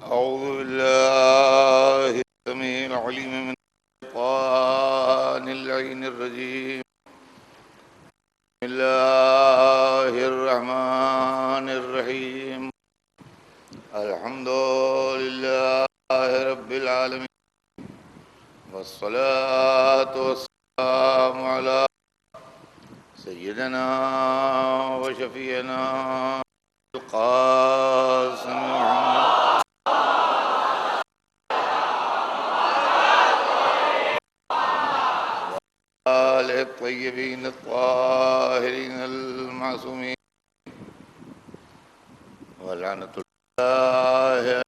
أعوذ بالله السميع العليم من الشيطان اللعين الرجيم. بسم الله الرحمن الرحيم. الحمد لله رب العالمين، والصلاة والسلام على سيدنا وشفيعنا القاسم محمد آله الطيبين الطاهرين المعصومين، ولعنة الله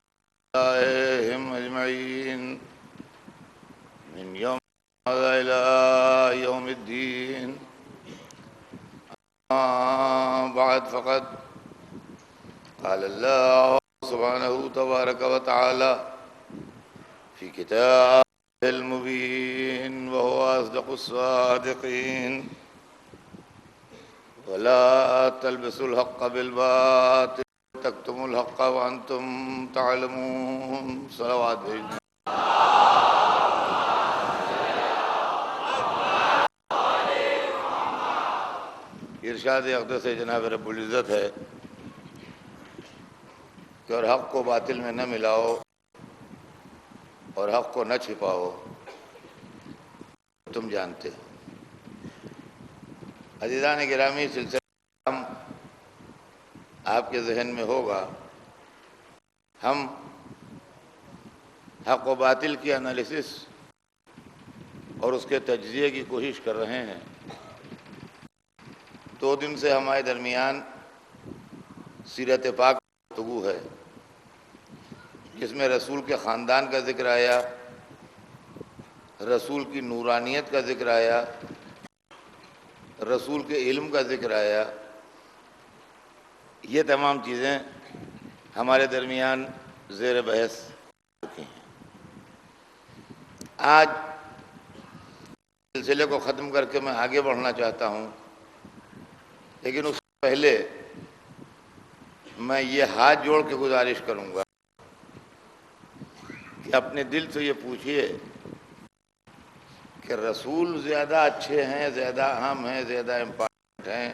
عليهم أجمعين من يوم هذا إلى يوم الدين. بعد فقد قال الله سبحانه تبارك وتعالى في كتابه المبين وهو أصدق الصادقين: ولا تلبسوا الحق بالباطل تكتموا الحق وأنتم تعلمون. صلوات بھیجنا. ارشاد اقدس جناب رب العزت ہے کہ اور حق کو باطل میں نہ ملاؤ اور حق کو نہ چھپاؤ، تم جانتے ہو. عزیزان گرامی، سلسلہ آپ کے ذہن میں ہوگا. ہم حق و باطل کی انالیسس اور اس کے تجزیے کی کوشش کر رہے ہیں. 2 دن سے ہمارے درمیان سیرت پاک گفتگو ہے، جس میں رسول کے خاندان کا ذکر آیا، رسول کی نورانیت کا ذکر آیا، رسول کے علم کا ذکر آیا. یہ تمام چیزیں ہمارے درمیان زیر بحث چکی ہیں. آج سلسلے کو ختم کر کے میں آگے بڑھنا چاہتا ہوں، لیکن اس سے پہلے میں یہ ہاتھ جوڑ کے گزارش کروں گا کہ اپنے دل سے یہ پوچھئے کہ رسول زیادہ اچھے ہیں، زیادہ اہم ہیں، زیادہ امپارٹنٹ ہیں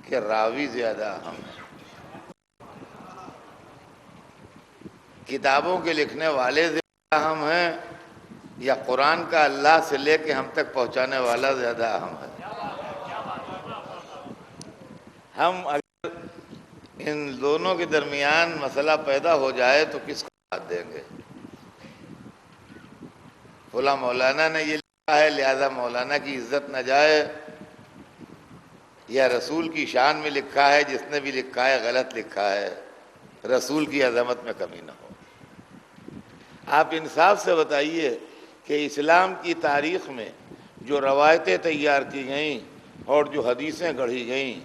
کہ راوی زیادہ اہم ہیں؟ کتابوں کے لکھنے والے زیادہ اہم ہیں یا قرآن کا اللہ سے لے کے ہم تک پہنچانے والا زیادہ اہم ہے؟ ہم اگر ان دونوں کے درمیان مسئلہ پیدا ہو جائے تو کس کو ساتھ دیں گے؟ فلاں مولانا نے یہ لکھا ہے لہذا مولانا کی عزت نہ جائے، یا رسول کی شان میں لکھا ہے جس نے بھی لکھا ہے غلط لکھا ہے، رسول کی عظمت میں کمی نہ ہو. آپ انصاف سے بتائیے کہ اسلام کی تاریخ میں جو روایتیں تیار کی گئیں اور جو حدیثیں گڑھی گئیں،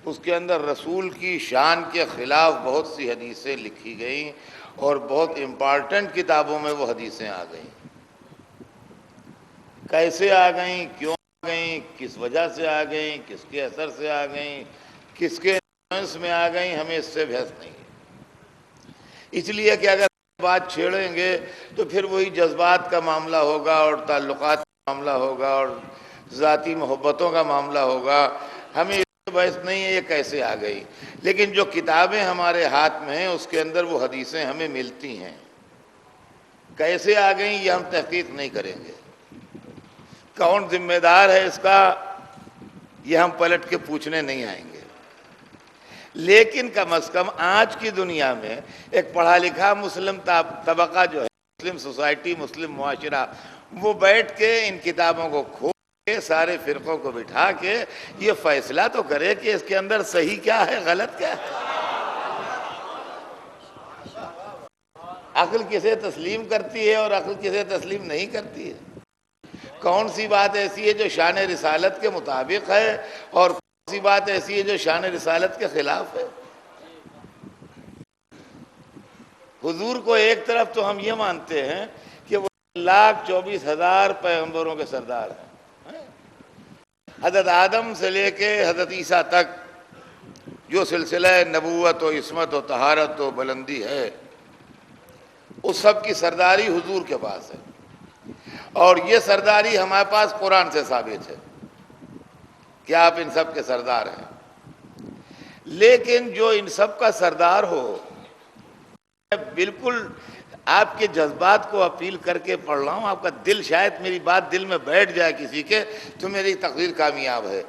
اس کے اندر رسول کی شان کے خلاف بہت سی حدیثیں لکھی گئیں اور بہت امپارٹنٹ کتابوں میں وہ حدیثیں آ گئیں. کیسے آ گئیں، کیوں آ گئیں، کس وجہ سے آ گئیں، کس کے اثر سے آ گئیں، کس کے انفلوئنس میں آ گئیں، ہمیں اس سے بحث نہیں ہے. اس لیے کہ اگر بات چھیڑیں گے تو پھر وہی جذبات کا معاملہ ہوگا اور تعلقات کا معاملہ ہوگا اور ذاتی محبتوں کا معاملہ ہوگا. ہمیں اس سے بحث نہیں ہے یہ کیسے آ گئی، لیکن جو کتابیں ہمارے ہاتھ میں ہیں اس کے اندر وہ حدیثیں ہمیں ملتی ہیں. کیسے آ گئیں یہ ہم تحقیق نہیں کریں گے. کون ذمہ دار ہے اس کا یہ ہم پلٹ کے پوچھنے نہیں آئیں گے. لیکن کم از کم آج کی دنیا میں ایک پڑھا لکھا مسلم طبقہ جو ہے، مسلم سوسائٹی، مسلم معاشرہ، وہ بیٹھ کے ان کتابوں کو کھول کے سارے فرقوں کو بٹھا کے یہ فیصلہ تو کرے کہ اس کے اندر صحیح کیا ہے، غلط کیا ہے. عقل کسے تسلیم کرتی ہے اور عقل کسے تسلیم نہیں کرتی ہے؟ کون سی بات ایسی ہے جو شان رسالت کے مطابق ہے اور کون سی بات ایسی ہے جو شان رسالت کے خلاف ہے؟ حضور کو ایک طرف تو ہم یہ مانتے ہیں کہ وہ 1,24,000 پیغمبروں کے سردار ہیں. حضرت آدم سے لے کے حضرت عیسیٰ تک جو سلسلہ نبوت و عصمت و طہارت و بلندی ہے اس سب کی سرداری حضور کے پاس ہے، اور یہ سرداری ہمارے پاس قرآن سے ثابت ہے کہ آپ ان سب کے سردار ہیں۔ لیکن جو ان سب کا سردار ہو، بالکل آپ کے جذبات کو اپیل کر کے پڑھ رہا ہوں، آپ کا دل، شاید میری بات دل میں بیٹھ جائے کسی کے تو میری تقریر کامیاب ہے۔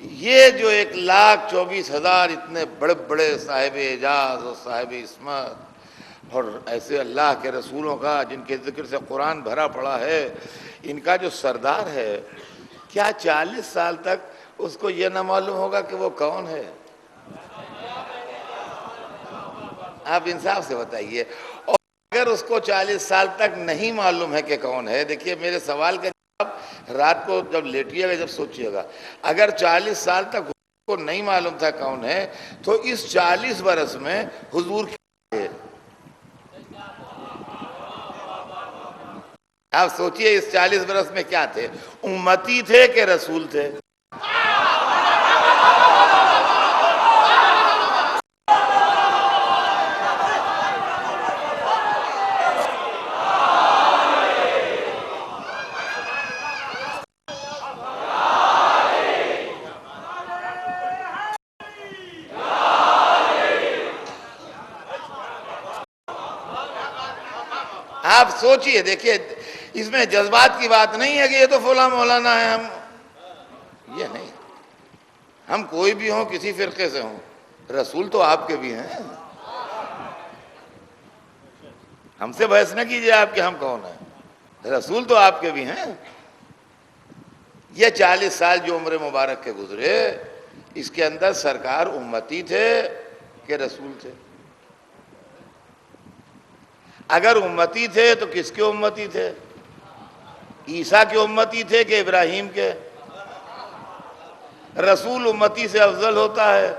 یہ جو 1,24,000 اتنے بڑے بڑے صاحب اعجاز اور صاحب عصمت اور ایسے اللہ کے رسولوں کا جن کے ذکر سے قرآن بھرا پڑا ہے، ان کا جو سردار ہے، کیا 40 سال تک اس کو یہ نہ معلوم ہوگا کہ وہ کون ہے؟ آپ انصاف سے بتائیے۔ اور اگر اس کو 40 سال تک نہیں معلوم ہے کہ کون ہے، دیکھیے میرے سوال کا جواب رات کو جب لیٹیے گا، جب سوچیے گا، اگر 40 سال تک حضور کو نہیں معلوم تھا کون ہے، تو اس 40 برس میں حضور کیا ہے؟ آپ سوچئے اس 40 برس میں کیا تھے؟ امتی تھے کہ رسول تھے؟ آپ سوچئے، دیکھیے اس میں جذبات کی بات نہیں ہے کہ یہ تو فلاں مولانا ہے، ہم یہ نہیں، ہم کوئی بھی ہوں، کسی فرقے سے ہوں، رسول تو آپ کے بھی ہیں۔ ہم سے بحث نہ کیجئے آپ کہ ہم کون ہیں، رسول تو آپ کے بھی ہیں۔ یہ 40 سال جو عمر مبارک کے گزرے، اس کے اندر سرکار امتی تھے کہ رسول تھے؟ اگر امتی تھے تو کس کے امتی تھے؟ عیسیٰ کے امتی تھے کہ ابراہیم کے؟ رسول امتی سے افضل ہوتا ہے،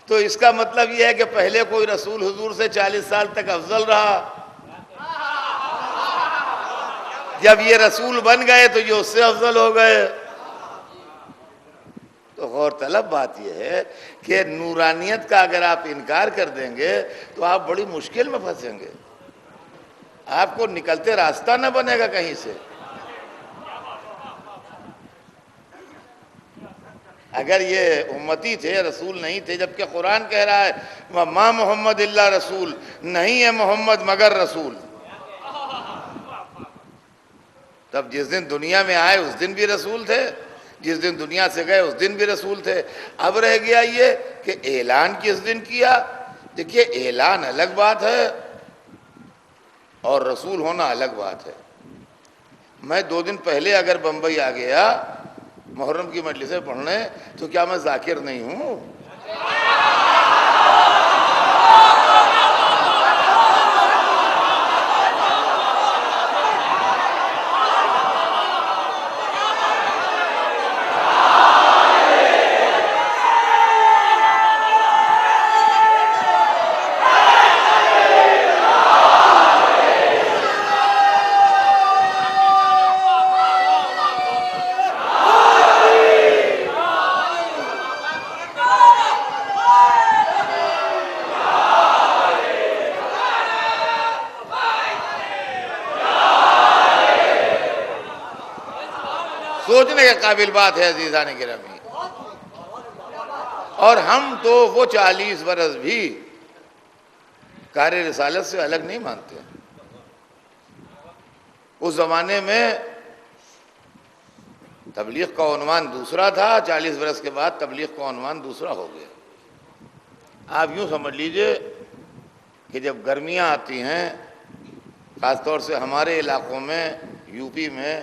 تو اس کا مطلب یہ ہے کہ پہلے کوئی رسول حضور سے 40 سال تک افضل رہا، جب یہ رسول بن گئے تو یہ اس سے افضل ہو گئے۔ تو غور طلب بات یہ ہے کہ نورانیت کا اگر آپ انکار کر دیں گے تو آپ بڑی مشکل میں پھنسیں گے، آپ کو نکلتے راستہ نہ بنے گا کہیں سے۔ اگر یہ امتی تھے، رسول نہیں تھے، جبکہ قرآن کہہ رہا ہے مَا محمد اللہ رسول، نہیں ہے محمد مگر رسول، تب جس دن دنیا میں آئے اس دن بھی رسول تھے، جس دن دنیا سے گئے اس دن بھی رسول تھے۔ اب رہ گیا یہ کہ اعلان کس دن کیا؟ دیکھیے اعلان الگ بات ہے اور رسول ہونا الگ بات ہے۔ میں 2 دن پہلے اگر بمبئی آ گیا محرم کی مجلسیں پڑھنے تو کیا میں ذاکر نہیں ہوں؟ سوچنے کے قابل بات ہے عزیزان گرامی۔ اور ہم تو وہ 40 برس بھی کار رسالت سے الگ نہیں مانتے۔ اس زمانے میں تبلیغ کا عنوان دوسرا تھا، 40 برس کے بعد تبلیغ کا عنوان دوسرا ہو گیا۔ آپ یوں سمجھ لیجئے کہ جب گرمیاں آتی ہیں، خاص طور سے ہمارے علاقوں میں، یو پی میں،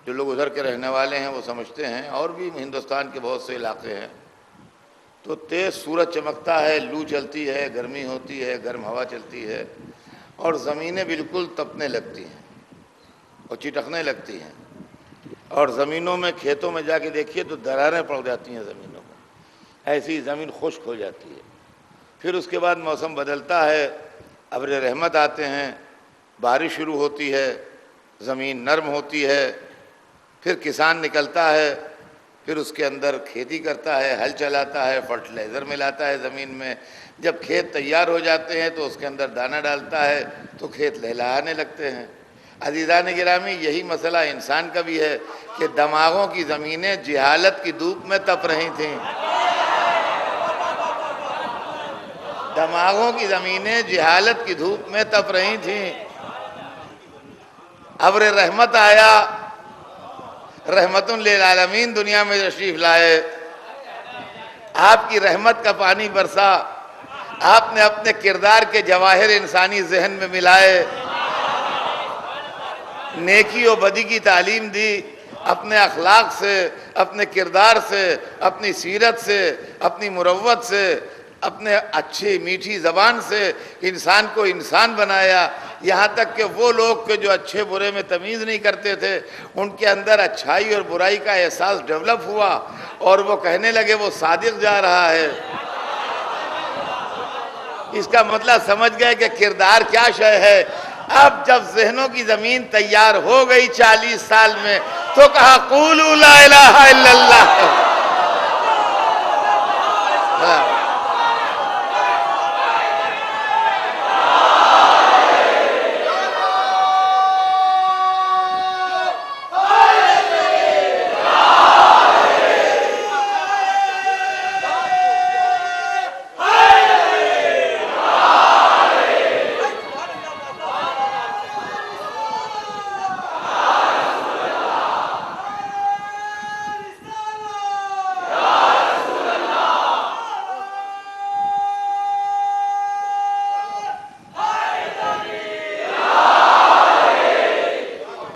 جو لوگ ادھر کے رہنے والے ہیں وہ سمجھتے ہیں، اور بھی ہندوستان کے بہت سے علاقے ہیں، تو تیز سورج چمکتا ہے، لو چلتی ہے، گرمی ہوتی ہے، گرم ہوا چلتی ہے، اور زمینیں بالکل تپنے لگتی ہیں اور چٹکنے لگتی ہیں، اور زمینوں میں، کھیتوں میں جا کے دیکھیے تو دراریں پڑ جاتی ہیں زمینوں میں، ایسی زمین خشک ہو جاتی ہے۔ پھر اس کے بعد موسم بدلتا ہے، ابر رحمت آتے ہیں، بارش شروع ہوتی ہے، زمین نرم ہوتی ہے، پھر کسان نکلتا ہے، پھر اس کے اندر کھیتی کرتا ہے، ہل چلاتا ہے، فرٹیلائزر ملاتا ہے زمین میں، جب کھیت تیار ہو جاتے ہیں تو اس کے اندر دانہ ڈالتا ہے تو کھیت لہلہانے لگتے ہیں۔ عزیزان گرامی، یہی مسئلہ انسان کا بھی ہے کہ دماغوں کی زمینیں جہالت کی دھوپ میں تپ رہی تھیں، دماغوں کی زمینیں جہالت کی دھوپ میں تپ رہی تھیں۔ ابر رحمت آیا، رحمت للعالمین دنیا میں تشریف لائے، آپ کی رحمت کا پانی برسا، آپ نے اپنے کردار کے جواہر انسانی ذہن میں ملائے، نیکی و بدی کی تعلیم دی، اپنے اخلاق سے، اپنے کردار سے، اپنی سیرت سے، اپنی مروت سے، اپنے اچھی میٹھی زبان سے انسان کو انسان بنایا، یہاں تک کہ وہ لوگ جو اچھے برے میں تمیز نہیں کرتے تھے ان کے اندر اچھائی اور برائی کا احساس ڈیولپ ہوا اور وہ کہنے لگے وہ صادق جا رہا ہے۔ اس کا مطلب سمجھ گئے کہ کردار کیا شے ہے۔ اب جب ذہنوں کی زمین تیار ہو گئی 40 سال میں تو کہا قولوا لا الہ الا اللہ۔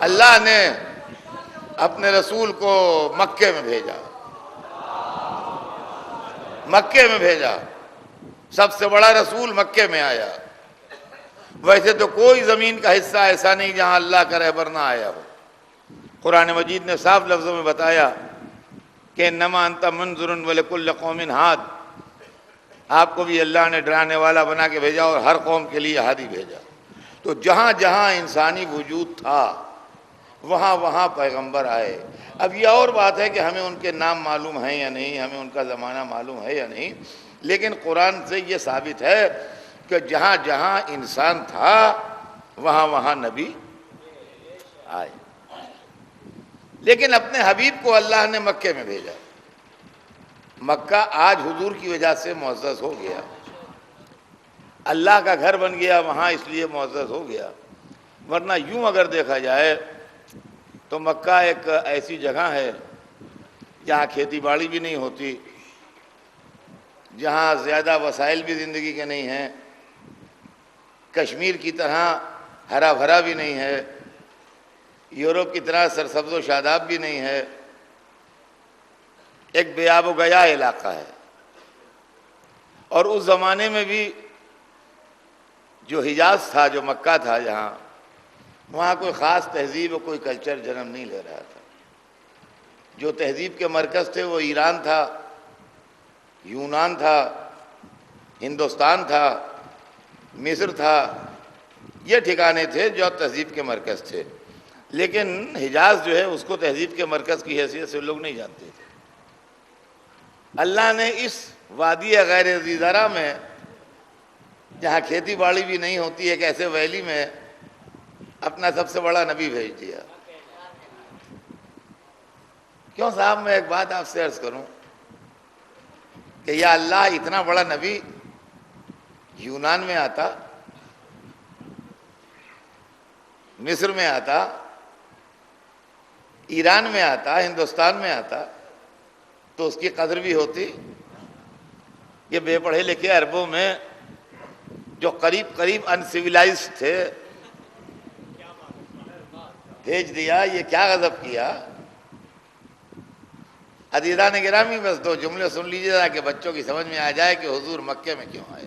اللہ نے اپنے رسول کو مکے میں بھیجا، مکے میں بھیجا، سب سے بڑا رسول مکے میں آیا۔ ویسے تو کوئی زمین کا حصہ ایسا نہیں جہاں اللہ کا رہبر نہ آیا ہو۔ قرآن مجید نے صاف لفظوں میں بتایا کہ انما انت منذر ولکل قوم ہاد، آپ کو بھی اللہ نے ڈرانے والا بنا کے بھیجا اور ہر قوم کے لیے ہادی بھیجا۔ تو جہاں جہاں انسانی وجود تھا وہاں وہاں پیغمبر آئے۔ اب یہ اور بات ہے کہ ہمیں ان کے نام معلوم ہیں یا نہیں، ہمیں ان کا زمانہ معلوم ہے یا نہیں، لیکن قرآن سے یہ ثابت ہے کہ جہاں جہاں انسان تھا وہاں وہاں نبی آئے، لیکن اپنے حبیب کو اللہ نے مکے میں بھیجا۔ مکہ آج حضور کی وجہ سے معزز ہو گیا، اللہ کا گھر بن گیا وہاں، اس لیے معزز ہو گیا۔ ورنہ یوں اگر دیکھا جائے تو مکہ ایک ایسی جگہ ہے جہاں کھیتی باڑی بھی نہیں ہوتی، جہاں زیادہ وسائل بھی زندگی کے نہیں ہیں، کشمیر کی طرح ہرا بھرا بھی نہیں ہے، یورپ کی طرح سرسبز و شاداب بھی نہیں ہے، ایک بے آب و گیا علاقہ ہے۔ اور اس زمانے میں بھی جو حجاز تھا، جو مکہ تھا، جہاں وہاں کوئی خاص تہذیب اور کوئی کلچر جنم نہیں لے رہا تھا۔ جو تہذیب کے مرکز تھے وہ ایران تھا، یونان تھا، ہندوستان تھا، مصر تھا، یہ ٹھکانے تھے جو تہذیب کے مرکز تھے، لیکن حجاز جو ہے اس کو تہذیب کے مرکز کی حیثیت سے لوگ نہیں جانتے تھے۔ اللہ نے اس وادی غیر ذی زرع میں جہاں کھیتی باڑی بھی نہیں ہوتی، ایک ایسے ویلی میں اپنا سب سے بڑا نبی بھیج دیا۔ کیوں صاحب، میں ایک بات آپ سے عرض کروں کہ یا اللہ، اتنا بڑا نبی یونان میں آتا، مصر میں آتا، ایران میں آتا، ہندوستان میں آتا تو اس کی قدر بھی ہوتی۔ یہ بے پڑھے لکھے عربوں میں جو قریب قریب انسیولائزڈ تھے، بھیج دیا، یہ کیا غضب کیا۔ عزیزان گرامی، بس دو جملے سن لیجیے تاکہ بچوں کی سمجھ میں آ جائے کہ حضور مکے میں کیوں آئے،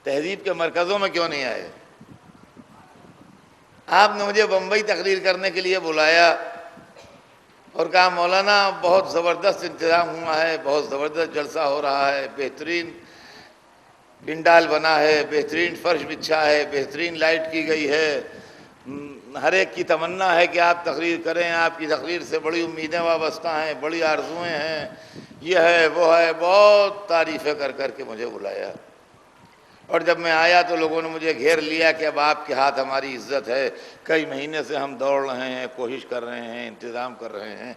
تہذیب کے مرکزوں میں کیوں نہیں آئے۔ آپ نے مجھے بمبئی تقریر کرنے کے لیے بلایا اور کہا مولانا بہت زبردست انتظام ہوا ہے، بہت زبردست جلسہ ہو رہا ہے، بہترین پنڈال بنا ہے، بہترین فرش بچھا ہے، بہترین لائٹ کی گئی ہے، ہر ایک کی تمنا ہے کہ آپ تقریر کریں، آپ کی تقریر سے بڑی امیدیں وابستہ ہیں، بڑی آرزویں ہیں، یہ ہے وہ ہے، بہت تعریفیں کر کر کے مجھے بلایا۔ اور جب میں آیا تو لوگوں نے مجھے گھیر لیا کہ اب آپ کے ہاتھ ہماری عزت ہے، کئی مہینے سے ہم دوڑ رہے ہیں، کوشش کر رہے ہیں، انتظام کر رہے ہیں،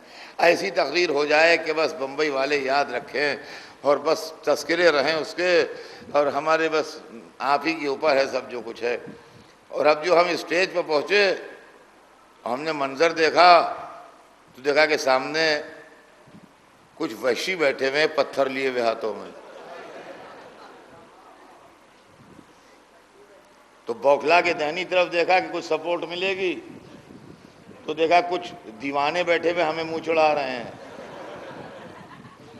ایسی تقریر ہو جائے کہ بس بمبئی والے یاد رکھیں اور بس تذکرے رہیں اس کے، اور ہمارے بس آپ ہی کے اوپر ہے سب جو کچھ ہے۔ اور اب جو ہم اسٹیج پہ پہنچے، ہم نے منظر دیکھا تو دیکھا کہ سامنے کچھ وحشی بیٹھے ہوئے، پتھر لیے ہوئے ہاتھوں میں۔ تو بوکھلا کے دہنی طرف دیکھا کہ کچھ سپورٹ ملے گی، تو دیکھا کچھ دیوانے بیٹھے ہوئے ہمیں منہ چڑھا رہے ہیں۔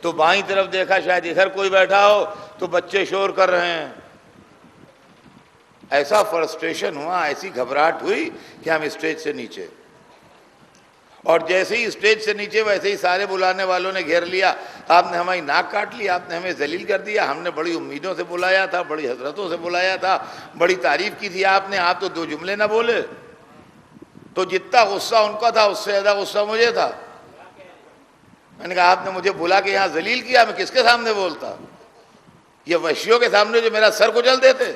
تو بائیں طرف دیکھا شاید ادھر کوئی بیٹھا ہو تو بچے شور کر رہے ہیں۔ ایسا فرسٹریشن ہوا، ایسی گھبراہٹ ہوئی کہ ہم اسٹیج سے نیچے، اور جیسے ہی اسٹیج سے نیچے ویسے ہی سارے بلانے والوں نے گھیر لیا۔ آپ نے ہماری ناک کاٹ لی، آپ نے ہمیں ذلیل کر دیا، ہم نے بڑی امیدوں سے بلایا تھا، بڑی حسرتوں سے بلایا تھا، بڑی تعریف کی تھی آپ نے، آپ تو 2 جملے نہ بولے۔ تو جتنا غصہ ان کا تھا اس سے زیادہ غصہ مجھے تھا۔ میں نے کہا آپ نے مجھے بلا کے یہاں ذلیل کیا، میں کس کے سامنے بولتا؟ یہ وحشیوں کے سامنے جو میرا سر کچل دیتے،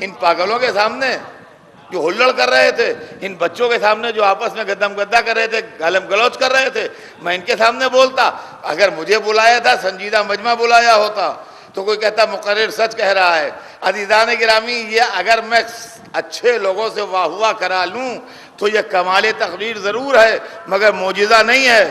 ان پاگلوں کے سامنے جو ہلڑ کر رہے تھے، ان بچوں کے سامنے جو آپس میں گدم گدا کر رہے تھے، گالم گلوچ کر رہے تھے، میں ان کے سامنے بولتا؟ اگر مجھے بلایا تھا، سنجیدہ مجمع بلایا ہوتا تو کوئی کہتا مقرر سچ کہہ رہا ہے۔ عزیزان گرامی، یہ اگر میں اچھے لوگوں سے واہ واہ کرا لوں تو یہ کمال تقریر ضرور ہے، مگر معجزہ نہیں ہے۔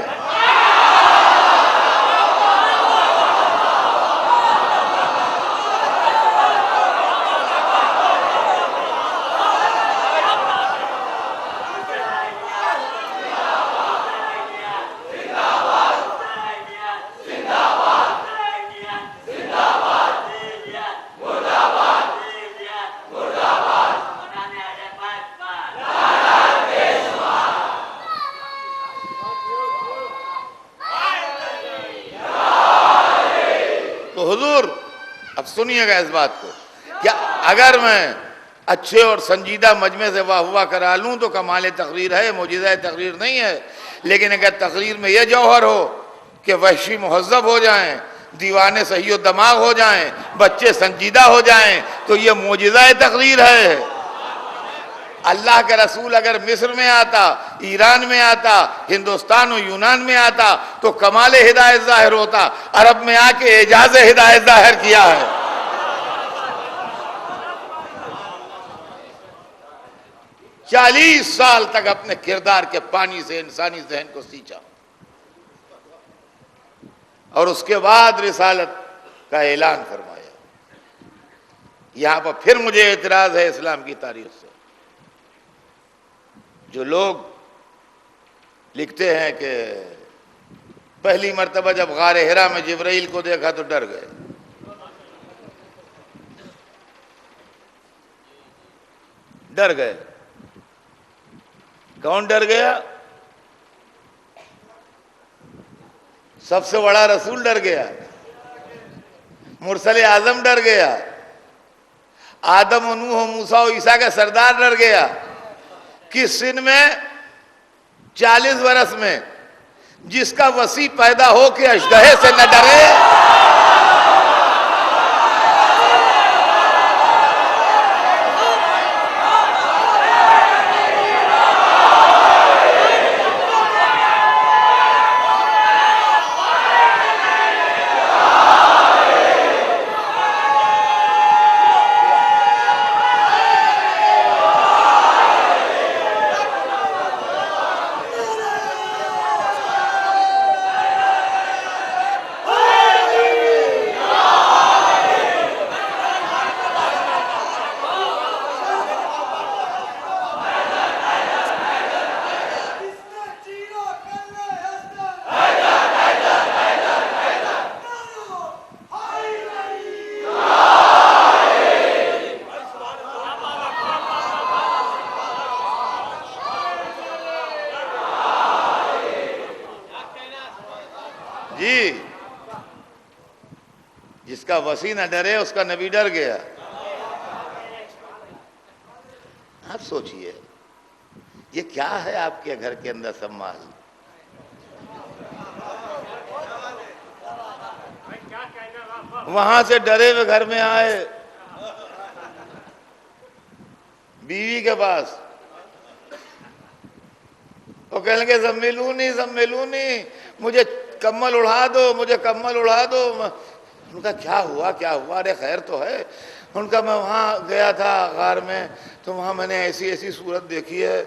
تو حضور اب سنیے گا اس بات کو، کہ اگر میں اچھے اور سنجیدہ مجمع سے واہ واہ کرا لوں تو کمال تقریر ہے، معجزہ تقریر نہیں ہے۔ لیکن اگر تقریر میں یہ جوہر ہو کہ وحشی مہذب ہو جائیں، دیوانے صحیح و دماغ ہو جائیں، بچے سنجیدہ ہو جائیں، تو یہ معجزہ تقریر ہے۔ اللہ کا رسول اگر مصر میں آتا، ایران میں آتا، ہندوستان و یونان میں آتا تو کمال ہدایت ظاہر ہوتا، عرب میں آ کے اعجاز ہدایت ظاہر کیا ہے۔ 40 سال تک اپنے کردار کے پانی سے انسانی ذہن کو سینچا، اور اس کے بعد رسالت کا اعلان فرمایا۔ یہاں پر پھر مجھے اعتراض ہے اسلام کی تاریخ سے۔ جو لوگ لکھتے ہیں کہ پہلی مرتبہ جب غار حرا میں جبرائیل کو دیکھا تو ڈر گئے، ڈر گئے۔ کون ڈر گیا؟ سب سے بڑا رسول ڈر گیا، مرسل اعظم ڈر گیا، آدم و نوح و موسیٰ و عیسیٰ کا سردار ڈر گیا۔ کس سن میں؟ 40 برس میں۔ جس کا وسیع پیدا ہو کے اشدہے سے نہ ڈرے، جی جس کا وسیع نہ ڈرے اس کا نبی ڈر گیا۔ آپ سوچئے یہ کیا ہے آپ کے گھر کے اندر سب مال؟ وہاں سے ڈرے ہوئے گھر میں آئے بیوی کے پاس، وہ کہنے لگے زمیلونی، مجھے کمل اڑا دو، مجھے کمل اڑا دو۔ ان کا کیا ہوا؟ ارے خیر تو ہے۔ ان کا میں وہاں گیا تھا غار میں، تو وہاں میں نے ایسی صورت دیکھی ہے،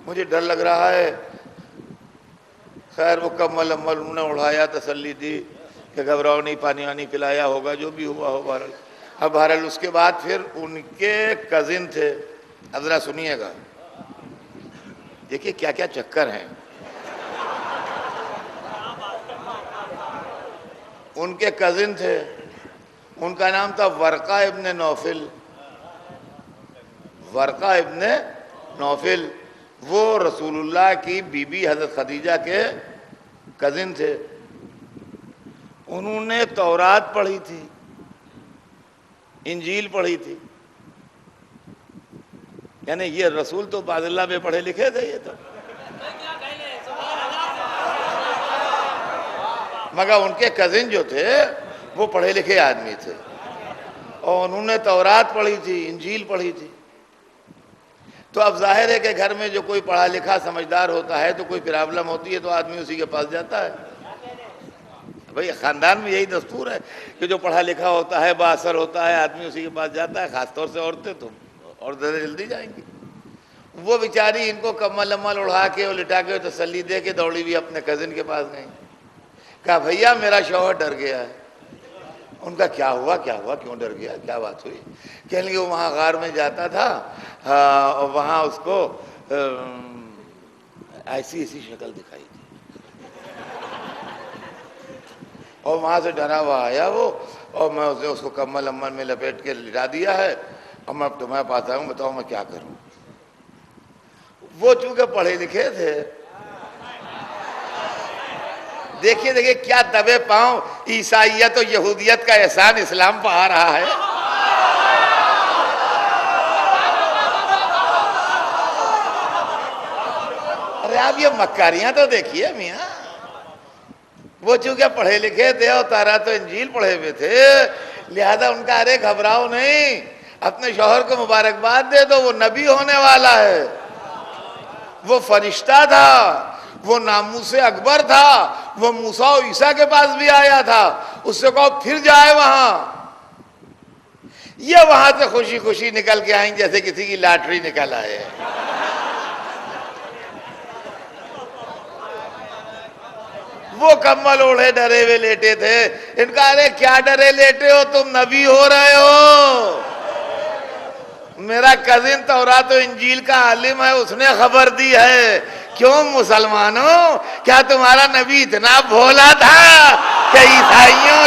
مجھے ڈر لگ رہا ہے۔ خیر وہ کمل انہوں نے اڑایا، تسلی دی کہ گھبراؤ نہیں، پانی وانی پلایا ہوگا، جو بھی ہوا ہو بہرحال۔ اب بہرحال اس کے بعد پھر ان کے کزن تھے، اب ذرا سنیے گا، دیکھیے کیا کیا چکر ہیں۔ ان کے کزن تھے، ان کا نام تھا ورقہ ابن نوفل۔ ورقہ ابن نوفل وہ رسول اللہ کی بی بی حضرت خدیجہ کے کزن تھے۔ انہوں نے تورات پڑھی تھی، انجیل پڑھی تھی، یعنی یہ رسول تو بعض اللہ میں پڑھے لکھے تھے یہ تو، مگر ان کے کزن جو تھے وہ پڑھے لکھے آدمی تھے، اور انہوں نے تورات پڑھی تھی، انجیل پڑھی تھی۔ تو اب ظاہر ہے کہ گھر میں جو کوئی پڑھا لکھا سمجھدار ہوتا ہے تو کوئی پرابلم ہوتی ہے تو آدمی اسی کے پاس جاتا ہے۔ بھئی خاندان میں یہی دستور ہے کہ جو پڑھا لکھا ہوتا ہے، با اثر ہوتا ہے، آدمی اسی کے پاس جاتا ہے، خاص طور سے عورتیں تو اور زیادہ جلدی جائیں گی۔ وہ بیچاری ان کو کمل اڑا کے اور لٹا کے تسلی دے کے دوڑی بھی اپنے کزن کے پاس گئیں۔ کہا بھیا میرا شوہر ڈر گیا ہے۔ ان کا کیا ہوا کیوں ڈر گیا، کیا بات ہوئی؟ کہنے لگے وہ وہاں غار میں جاتا تھا اور وہاں اس کو ایسی شکل دکھائی تھی، اور وہاں سے ڈرا ہوا آیا وہ، اور میں اسے اس کو کمل میں لپیٹ کے لٹا دیا ہے، اور میں اب تمہارے پاس آیا ہوں، بتاؤ میں کیا کروں۔ وہ چونکہ پڑھے لکھے تھے، دیکھیے کیا دبے پاؤں عیسائیت و یہودیت کا احسان اسلام پہ آ رہا ہے۔ ارے آپ یہ مکاریاں تو دیکھیے میاں۔ وہ چونکہ پڑھے لکھے تھے اور تورات و انجیل پڑھے ہوئے تھے، لہذا ان کا ارے گھبراؤ نہیں، اپنے شوہر کو مبارکباد دے دو، وہ نبی ہونے والا ہے، وہ فرشتہ تھا، وہ ناموس اکبر تھا، وہ موسیٰ و عیسیٰ کے پاس بھی آیا تھا، اس سے کہو پھر جائے وہاں۔ یہ وہاں سے خوشی خوشی نکل کے آئیں جیسے کسی کی لاٹری نکل آئے۔ وہ کمل اوڑھے ڈرے ہوئے لیٹے تھے۔ ان کا ارے کیا ڈرے لیٹے ہو، تم نبی ہو رہے ہو، میرا کزن تورات و انجیل کا عالم ہے، اس نے خبر دی ہے۔ کیوں مسلمانوں، کیا تمہارا نبی اتنا بھولا تھا کہ عیسائیوں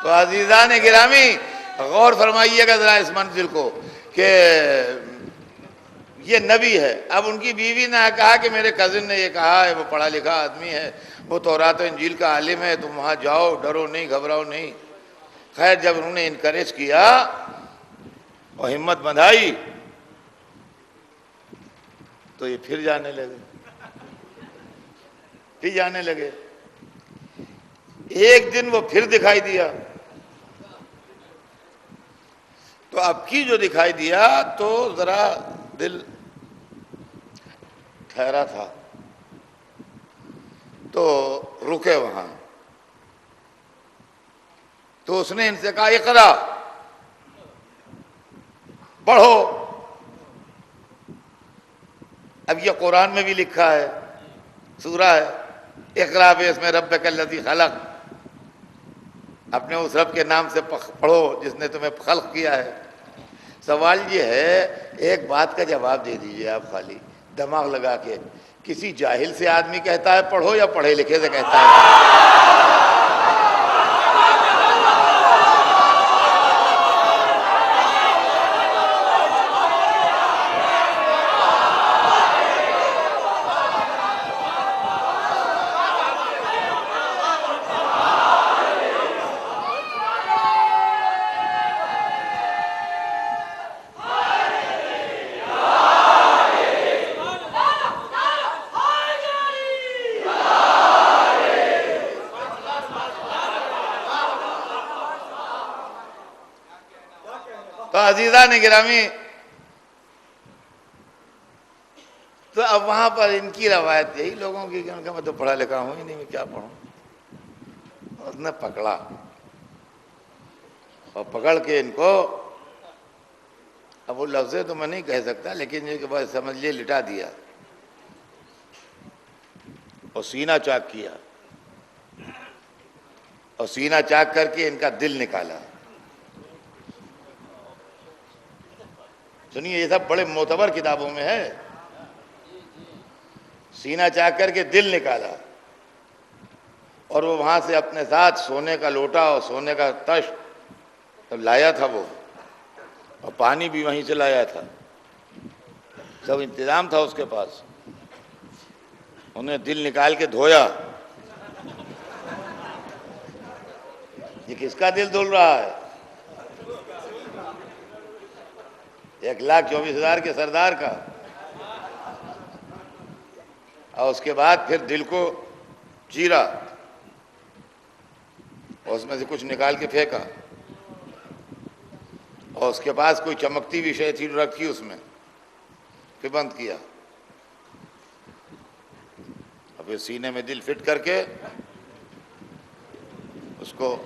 تو عزیزان گرامی غور فرمائیے گا ذرا اس منزل کو کہ یہ نبی ہے۔ اب ان کی بیوی نے کہا کہ میرے کزن نے یہ کہا ہے، وہ پڑھا لکھا آدمی ہے، وہ تورات و انجیل کا عالم ہے، تم وہاں جاؤ، ڈرو نہیں، گھبراؤ نہیں۔ خیر جب انہوں نے انکریج کیا اور ہمت بندھائی تو یہ پھر جانے لگے۔ ایک دن وہ پھر دکھائی دیا، تو اب کی جو دکھائی دیا تو ذرا دل ٹھہرا تھا تو رکے وہاں، تو اس نے ان سے کہا اقرا، پڑھو۔ اب یہ قرآن میں بھی لکھا ہے، سورہ ہے، اقرا باسم ربک الذی خلق، اپنے اس رب کے نام سے پڑھو جس نے تمہیں خلق کیا ہے۔ سوال یہ ہے، ایک بات کا جواب دے دیجئے آپ، خالی دماغ لگا کے، کسی جاہل سے آدمی کہتا ہے پڑھو یا پڑھے لکھے سے کہتا ہے؟ تو عزیزان گرامی، تو اب وہاں پر ان کی روایت یہی لوگوں کی کہ ان کا میں تو پڑھا لکھا ہوں ہی نہیں، میں کیا پڑھوں۔ اس نے پکڑا اور پکڑ کے ان کو، اب وہ لفظیں تو میں نہیں کہہ سکتا لیکن یہ کہ بس سمجھ لیے لٹا دیا اور سینہ چاک کیا، اور سینہ چاک کر کے ان کا دل نکالا۔ سنیے، یہ سب بڑے معتبر کتابوں میں ہے۔ سینہ چاک کر کے دل نکالا، اور وہ وہاں سے اپنے ساتھ سونے کا لوٹا اور سونے کا تشت لایا تھا وہ، اور پانی بھی وہیں سے لایا تھا، سب انتظام تھا اس کے پاس۔ انہیں دل نکال کے دھویا۔ یہ کس کا دل دھل رہا ہے؟ 1,24,000 کے سردار کا۔ اور اس کے بعد پھر دل کو چیرا اور اس میں سے کچھ نکال کے پھینکا، اور اس کے پاس کوئی چمکتی بھی شے تھی رکھی اس میں، پھر بند کیا، اور پھر سینے میں دل فٹ کر کے اس کو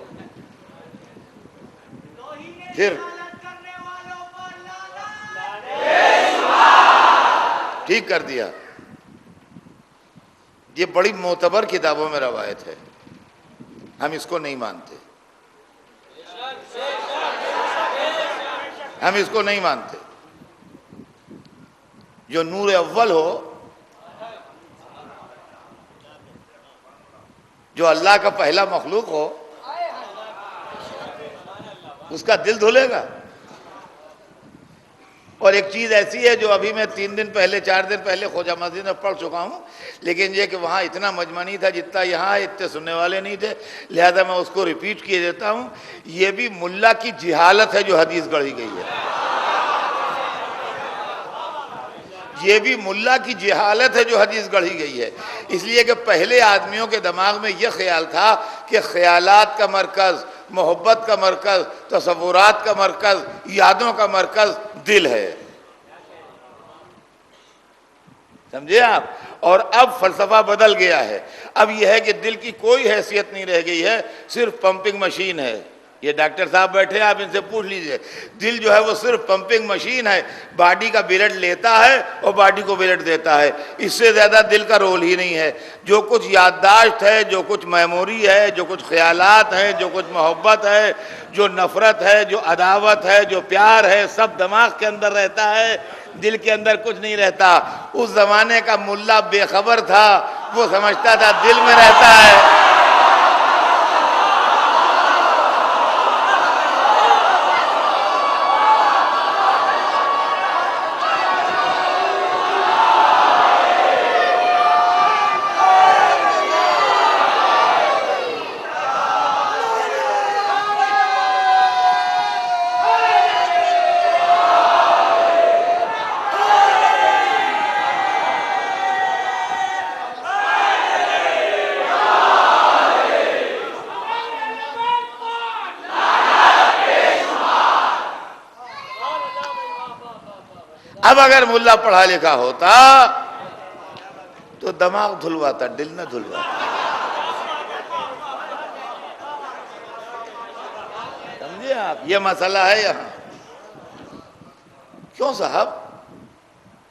پھر ٹھیک کر دیا۔ یہ بڑی معتبر کتابوں میں روایت ہے، ہم اس کو نہیں مانتے، ہم اس کو نہیں مانتے۔ جو نور اول ہو، جو اللہ کا پہلا مخلوق ہو، اس کا دل دھلے گا۔ اور ایک چیز ایسی ہے جو ابھی میں 3 دن پہلے 4 دن پہلے خواجہ مسجد میں پڑھ چکا ہوں، لیکن یہ کہ وہاں اتنا مجمع نہیں تھا جتنا یہاں، اتنے سننے والے نہیں تھے، لہذا میں اس کو ریپیٹ کیے دیتا ہوں۔ یہ بھی ملا کی جہالت ہے جو حدیث گڑھی گئی ہے، یہ بھی ملا کی جہالت ہے جو حدیث گڑھی گئی ہے۔ اس لیے کہ پہلے آدمیوں کے دماغ میں یہ خیال تھا کہ خیالات کا مرکز، محبت کا مرکز، تصورات کا مرکز، یادوں کا مرکز دل ہے، سمجھے آپ؟ اور اب فلسفہ بدل گیا ہے، اب یہ ہے کہ دل کی کوئی حیثیت نہیں رہ گئی ہے، صرف پمپنگ مشین ہے۔ یہ ڈاکٹر صاحب بیٹھے ہیں، آپ ان سے پوچھ لیجئے، دل جو ہے وہ صرف پمپنگ مشین ہے، باڈی کا بلڈ لیتا ہے اور باڈی کو بلڈ دیتا ہے، اس سے زیادہ دل کا رول ہی نہیں ہے۔ جو کچھ یادداشت ہے، جو کچھ میموری ہے، جو کچھ خیالات ہیں، جو کچھ محبت ہے، جو نفرت ہے، جو عداوت ہے، جو پیار ہے، سب دماغ کے اندر رہتا ہے، دل کے اندر کچھ نہیں رہتا۔ اس زمانے کا ملا بے خبر تھا، وہ سمجھتا تھا دل میں رہتا ہے۔ اب اگر ملا پڑھا لکھا ہوتا تو دماغ دھلواتا، دل نہ دھلواتا. سمجھے آپ؟ یہ مسئلہ ہے یہاں. کیوں صاحب؟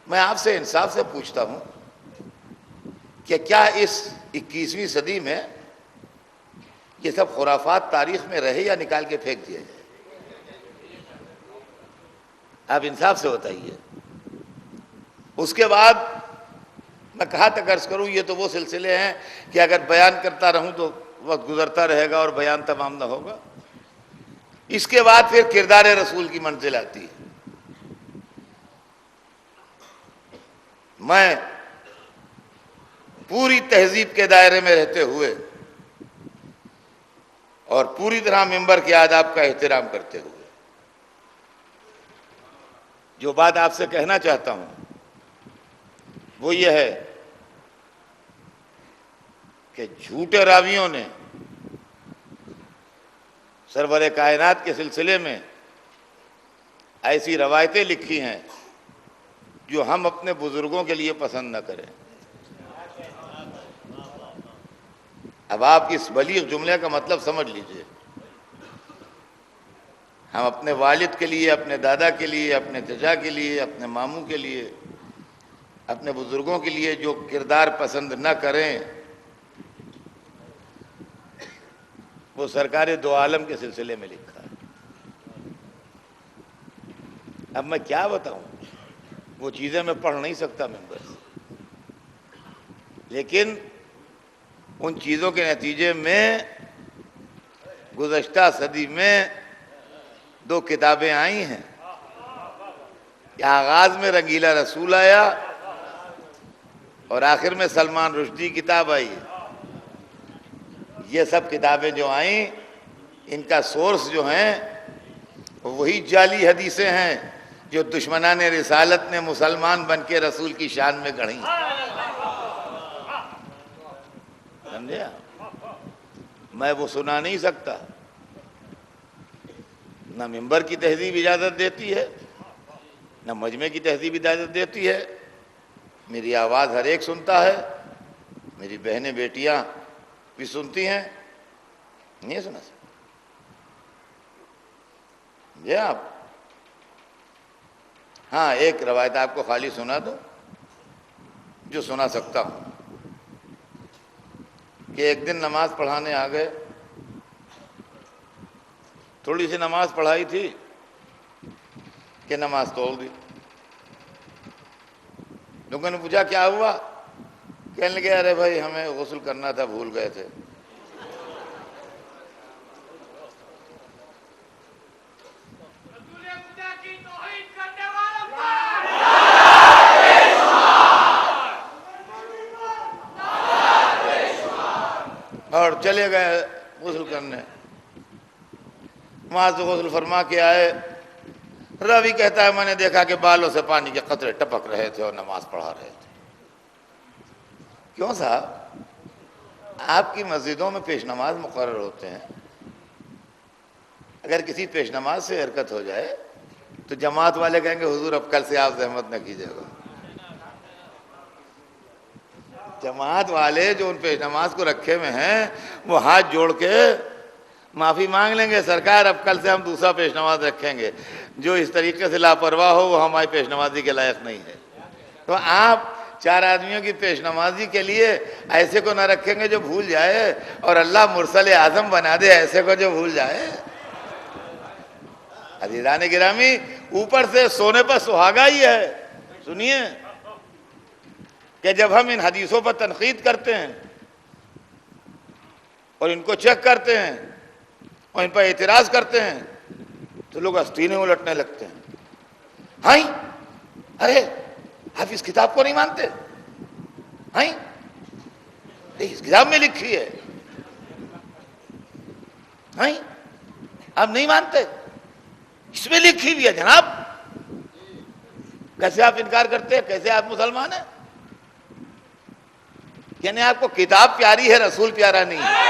میں آپ سے انصاف سے پوچھتا ہوں کہ کیا اس 21ویں صدی میں یہ سب خرافات تاریخ میں رہے یا نکال کے پھینک دیے جائے؟ آپ انصاف سے بتائیے. اس کے بعد میں کہا تک عرض کروں، یہ تو وہ سلسلے ہیں کہ اگر بیان کرتا رہوں تو وقت گزرتا رہے گا اور بیان تمام نہ ہوگا. اس کے بعد پھر کردار رسول کی منزل آتی ہے. میں پوری تہذیب کے دائرے میں رہتے ہوئے اور پوری طرح ممبر کے آداب کا احترام کرتے ہوئے جو بات آپ سے کہنا چاہتا ہوں وہ یہ ہے کہ جھوٹے راویوں نے سرور کائنات کے سلسلے میں ایسی روایتیں لکھی ہیں جو ہم اپنے بزرگوں کے لیے پسند نہ کریں. اب آپ اس بلیغ جملے کا مطلب سمجھ لیجئے. ہم اپنے والد کے لیے، اپنے دادا کے لیے، اپنے چچا کے لیے، اپنے ماموں کے لیے، اپنے بزرگوں کے لیے جو کردار پسند نہ کریں وہ سرکار دو عالم کے سلسلے میں لکھا ہے. اب میں کیا بتاؤں، وہ چیزیں میں پڑھ نہیں سکتا ممبر سے، لیکن ان چیزوں کے نتیجے میں گزشتہ صدی میں 2 کتابیں آئی ہیں. آغاز میں رنگیلا رسول آیا اور آخر میں سلمان رشدی کتاب آئی. یہ سب کتابیں جو آئیں ان کا سورس جو ہیں وہی جعلی حدیثیں ہیں جو دشمنان رسالت نے مسلمان بن کے رسول کی شان میں گڑھیں. سمجھے؟ میں وہ سنا نہیں سکتا. نہ ممبر کی تہذیب اجازت دیتی ہے، نہ مجمع کی تہذیب اجازت دیتی ہے. میری آواز ہر ایک سنتا ہے، میری بہنیں بیٹیاں بھی سنتی ہیں. نہیں سنا سکتا یہ آپ. ہاں ایک روایت آپ کو خالی سنا دو جو سنا سکتا ہوں کہ ایک دن نماز پڑھانے آ گئے. تھوڑی سی نماز پڑھائی تھی کہ نماز توڑ دی. لوگوں نے پوچھا کیا ہوا؟ کہنے لگے ارے بھائی ہمیں غسل کرنا تھا، بھول گئے تھے. اور چلے گئے غسل کرنے. وہاں سے غسل فرما کے آئے. راوی کہتا ہے میں نے دیکھا کہ بالوں سے پانی کے قطرے ٹپک رہے تھے اور نماز پڑھا رہے تھے. کیوں صاحب؟ آپ کی مسجدوں میں پیش نماز مقرر ہوتے ہیں. اگر کسی پیش نماز سے حرکت ہو جائے تو جماعت والے کہیں گے حضور اب کل سے آپ زحمت نہ کیجیے گا. جماعت والے جو ان پیش نماز کو رکھے ہوئے ہیں وہ ہاتھ جوڑ کے معافی مانگ لیں گے سرکار اب کل سے ہم دوسرا پیش نماز رکھیں گے. جو اس طریقے سے لاپرواہ ہو وہ ہماری پیش نمازی کے لائق نہیں ہے. تو آپ 4 آدمیوں کی پیش نمازی کے لیے ایسے کو نہ رکھیں گے جو بھول جائے اور اللہ مرسل اعظم بنا دے ایسے کو جو بھول جائے. عزیزان گرامی اوپر سے سونے پر سہاگا ہی ہے. سنیے کہ جب ہم ان حدیثوں پر تنقید کرتے ہیں اور ان کو چیک کرتے ہیں اور ان پر اعتراض کرتے ہیں تو لوگ آستینیں الٹنے لگتے ہیں. ہائیں ارے آپ اس کتاب کو نہیں مانتے؟ ہائیں اس کتاب میں لکھی ہے. ہائیں آپ نہیں مانتے؟ اس میں لکھی بھی ہے جناب. کیسے آپ انکار کرتے ہیں؟ کیسے آپ مسلمان ہیں؟ یعنی آپ کو کتاب پیاری ہے، رسول پیارا نہیں ہے.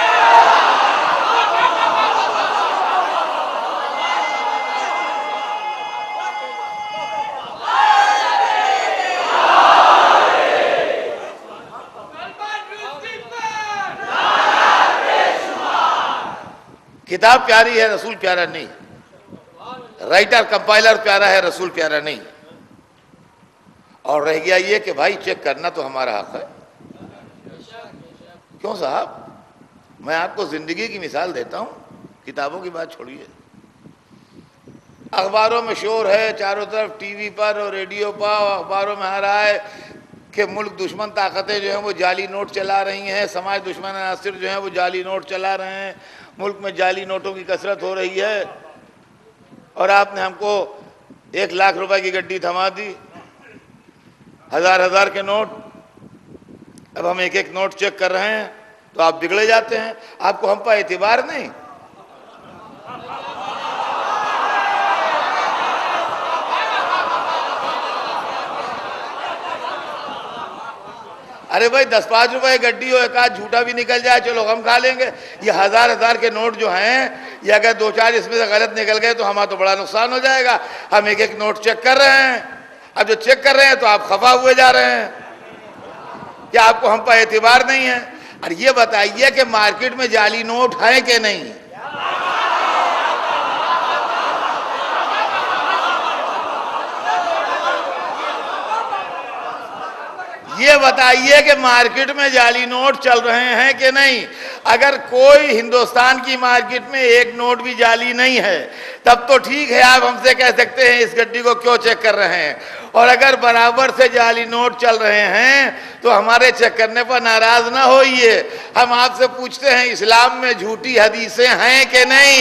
کتاب پیاری ہے، رسول پیارا نہیں. رائٹر کمپائلر پیارا ہے، رسول پیارا نہیں. اور رہ گیا یہ کہ بھائی چیک کرنا تو ہمارا حق ہے. کیوں صاحب؟ میں آپ کو زندگی کی مثال دیتا ہوں، کتابوں کی بات چھوڑیے. اخباروں میں شور ہے چاروں طرف، ٹی وی پر اور ریڈیو پر، اخباروں میں آ رہا ہے کہ ملک دشمن طاقتیں جو ہیں وہ جعلی نوٹ چلا رہی ہیں، سماج دشمن عناصر جو ہیں وہ جعلی نوٹ چلا رہے ہیں، ملک میں جعلی نوٹوں کی کثرت ہو رہی ہے. اور آپ نے ہم کو 1,00,000 روپے کی گڈی تھما دی، ہزار کے نوٹ. اب ہم ایک نوٹ چیک کر رہے ہیں تو آپ بگڑے جاتے ہیں. آپ کو ہم پر اعتبار نہیں؟ ارے بھائی 10-5 روپے گڈی ہو، ایک آدھ جھوٹا بھی نکل جائے چلو ہم کھا لیں گے. یہ ہزار کے نوٹ جو ہیں یہ اگر 2-4 اس میں سے غلط نکل گئے تو ہمارا تو بڑا نقصان ہو جائے گا. ہم ایک نوٹ چیک کر رہے ہیں. اب جو چیک کر رہے ہیں تو آپ خفا ہوئے جا رہے ہیں. کیا آپ کو ہم پر اعتبار نہیں ہے؟ اور یہ بتائیے کہ مارکیٹ میں جعلی نوٹ ہیں کہ نہیں؟ یہ بتائیے کہ مارکیٹ میں جعلی نوٹ چل رہے ہیں کہ نہیں؟ اگر کوئی ہندوستان کی مارکیٹ میں ایک نوٹ بھی جعلی نہیں ہے تب تو ٹھیک ہے، آپ ہم سے کہہ سکتے ہیں اس گڈی کو کیوں چیک کر رہے ہیں. اور اگر برابر سے جعلی نوٹ چل رہے ہیں تو ہمارے چیک کرنے پر ناراض نہ ہوئیے. ہم آپ سے پوچھتے ہیں اسلام میں جھوٹی حدیثیں ہیں کہ نہیں؟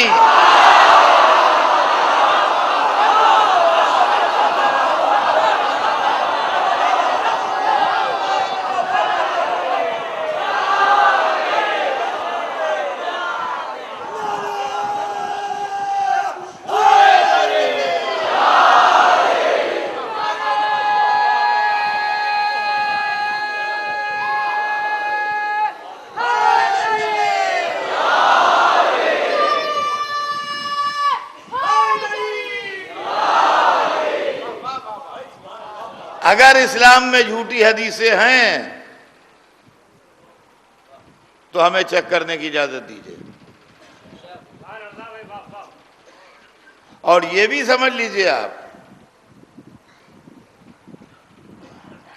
اگر اسلام میں جھوٹی حدیثیں ہیں تو ہمیں چیک کرنے کی اجازت دیجیے. اور یہ بھی سمجھ لیجئے آپ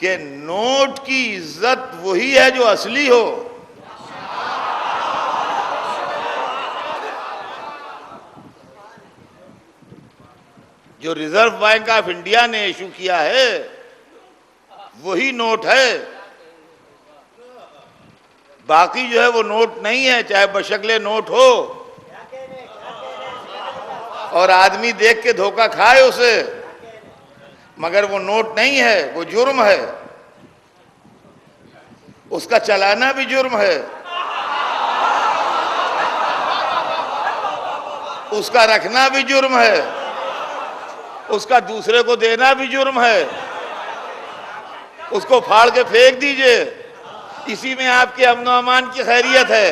کہ نوٹ کی عزت وہی ہے جو اصلی ہو. جو ریزرو بینک آف انڈیا نے ایشو کیا ہے وہی نوٹ ہے. باقی جو ہے وہ نوٹ نہیں ہے، چاہے بشکل نوٹ ہو اور آدمی دیکھ کے دھوکہ کھائے اسے، مگر وہ نوٹ نہیں ہے، وہ جرم ہے. اس کا چلانا بھی جرم ہے، اس کا رکھنا بھی جرم ہے، اس کا دوسرے کو دینا بھی جرم ہے. اس کو پھاڑ کے پھینک دیجئے، اسی میں آپ کے امن و امان کی خیریت ہے.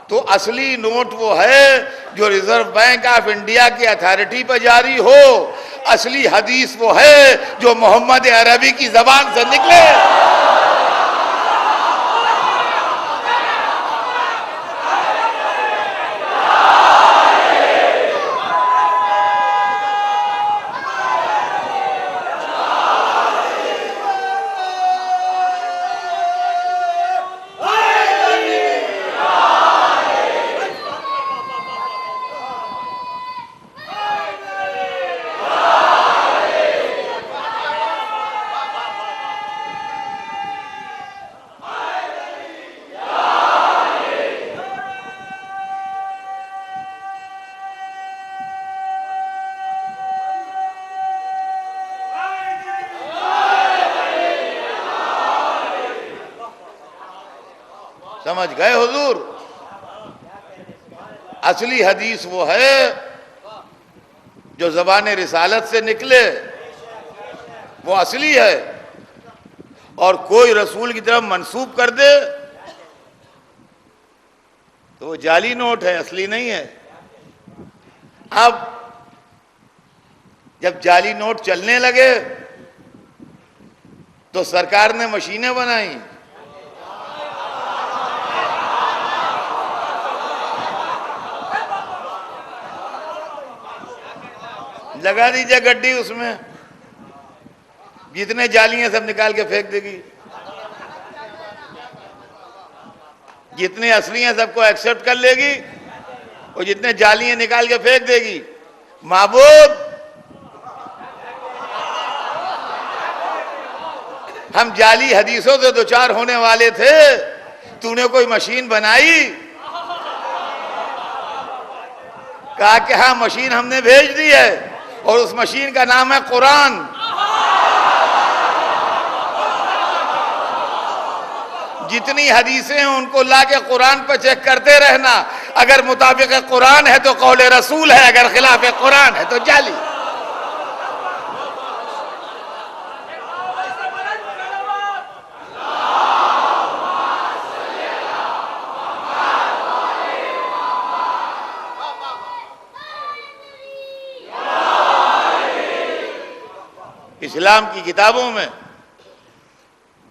تو اصلی نوٹ وہ ہے جو ریزرو بینک آف انڈیا کی اتھارٹی پر جاری ہو. اصلی حدیث وہ ہے جو محمد عربی کی زبان سے نکلے. سمجھ گئے حضور؟ اصلی حدیث وہ ہے جو زبان رسالت سے نکلے، وہ اصلی ہے. اور کوئی رسول کی طرف منسوب کر دے تو وہ جعلی نوٹ ہے، اصلی نہیں ہے. اب جب جعلی نوٹ چلنے لگے تو سرکار نے مشینیں بنائیں. لگا دیجئے گڈی اس میں، جتنے جعلی ہیں سب نکال کے پھینک دے گی، جتنے اصلی ہیں سب کو ایکسپٹ کر لے گی اور جتنے جعلی ہیں نکال کے پھینک دے گی۔ معبود ہم جعلی حدیثوں سے دوچار ہونے والے تھے، تو نے کوئی مشین بنائی؟ کہا کہ ہاں مشین ہم نے بھیج دی ہے، اور اس مشین کا نام ہے قرآن۔ جتنی حدیثیں ہیں ان کو لا کے قرآن پر چیک کرتے رہنا، اگر مطابق قرآن ہے تو قول رسول ہے، اگر خلاف قرآن ہے تو جعلی۔ اسلام کی کتابوں میں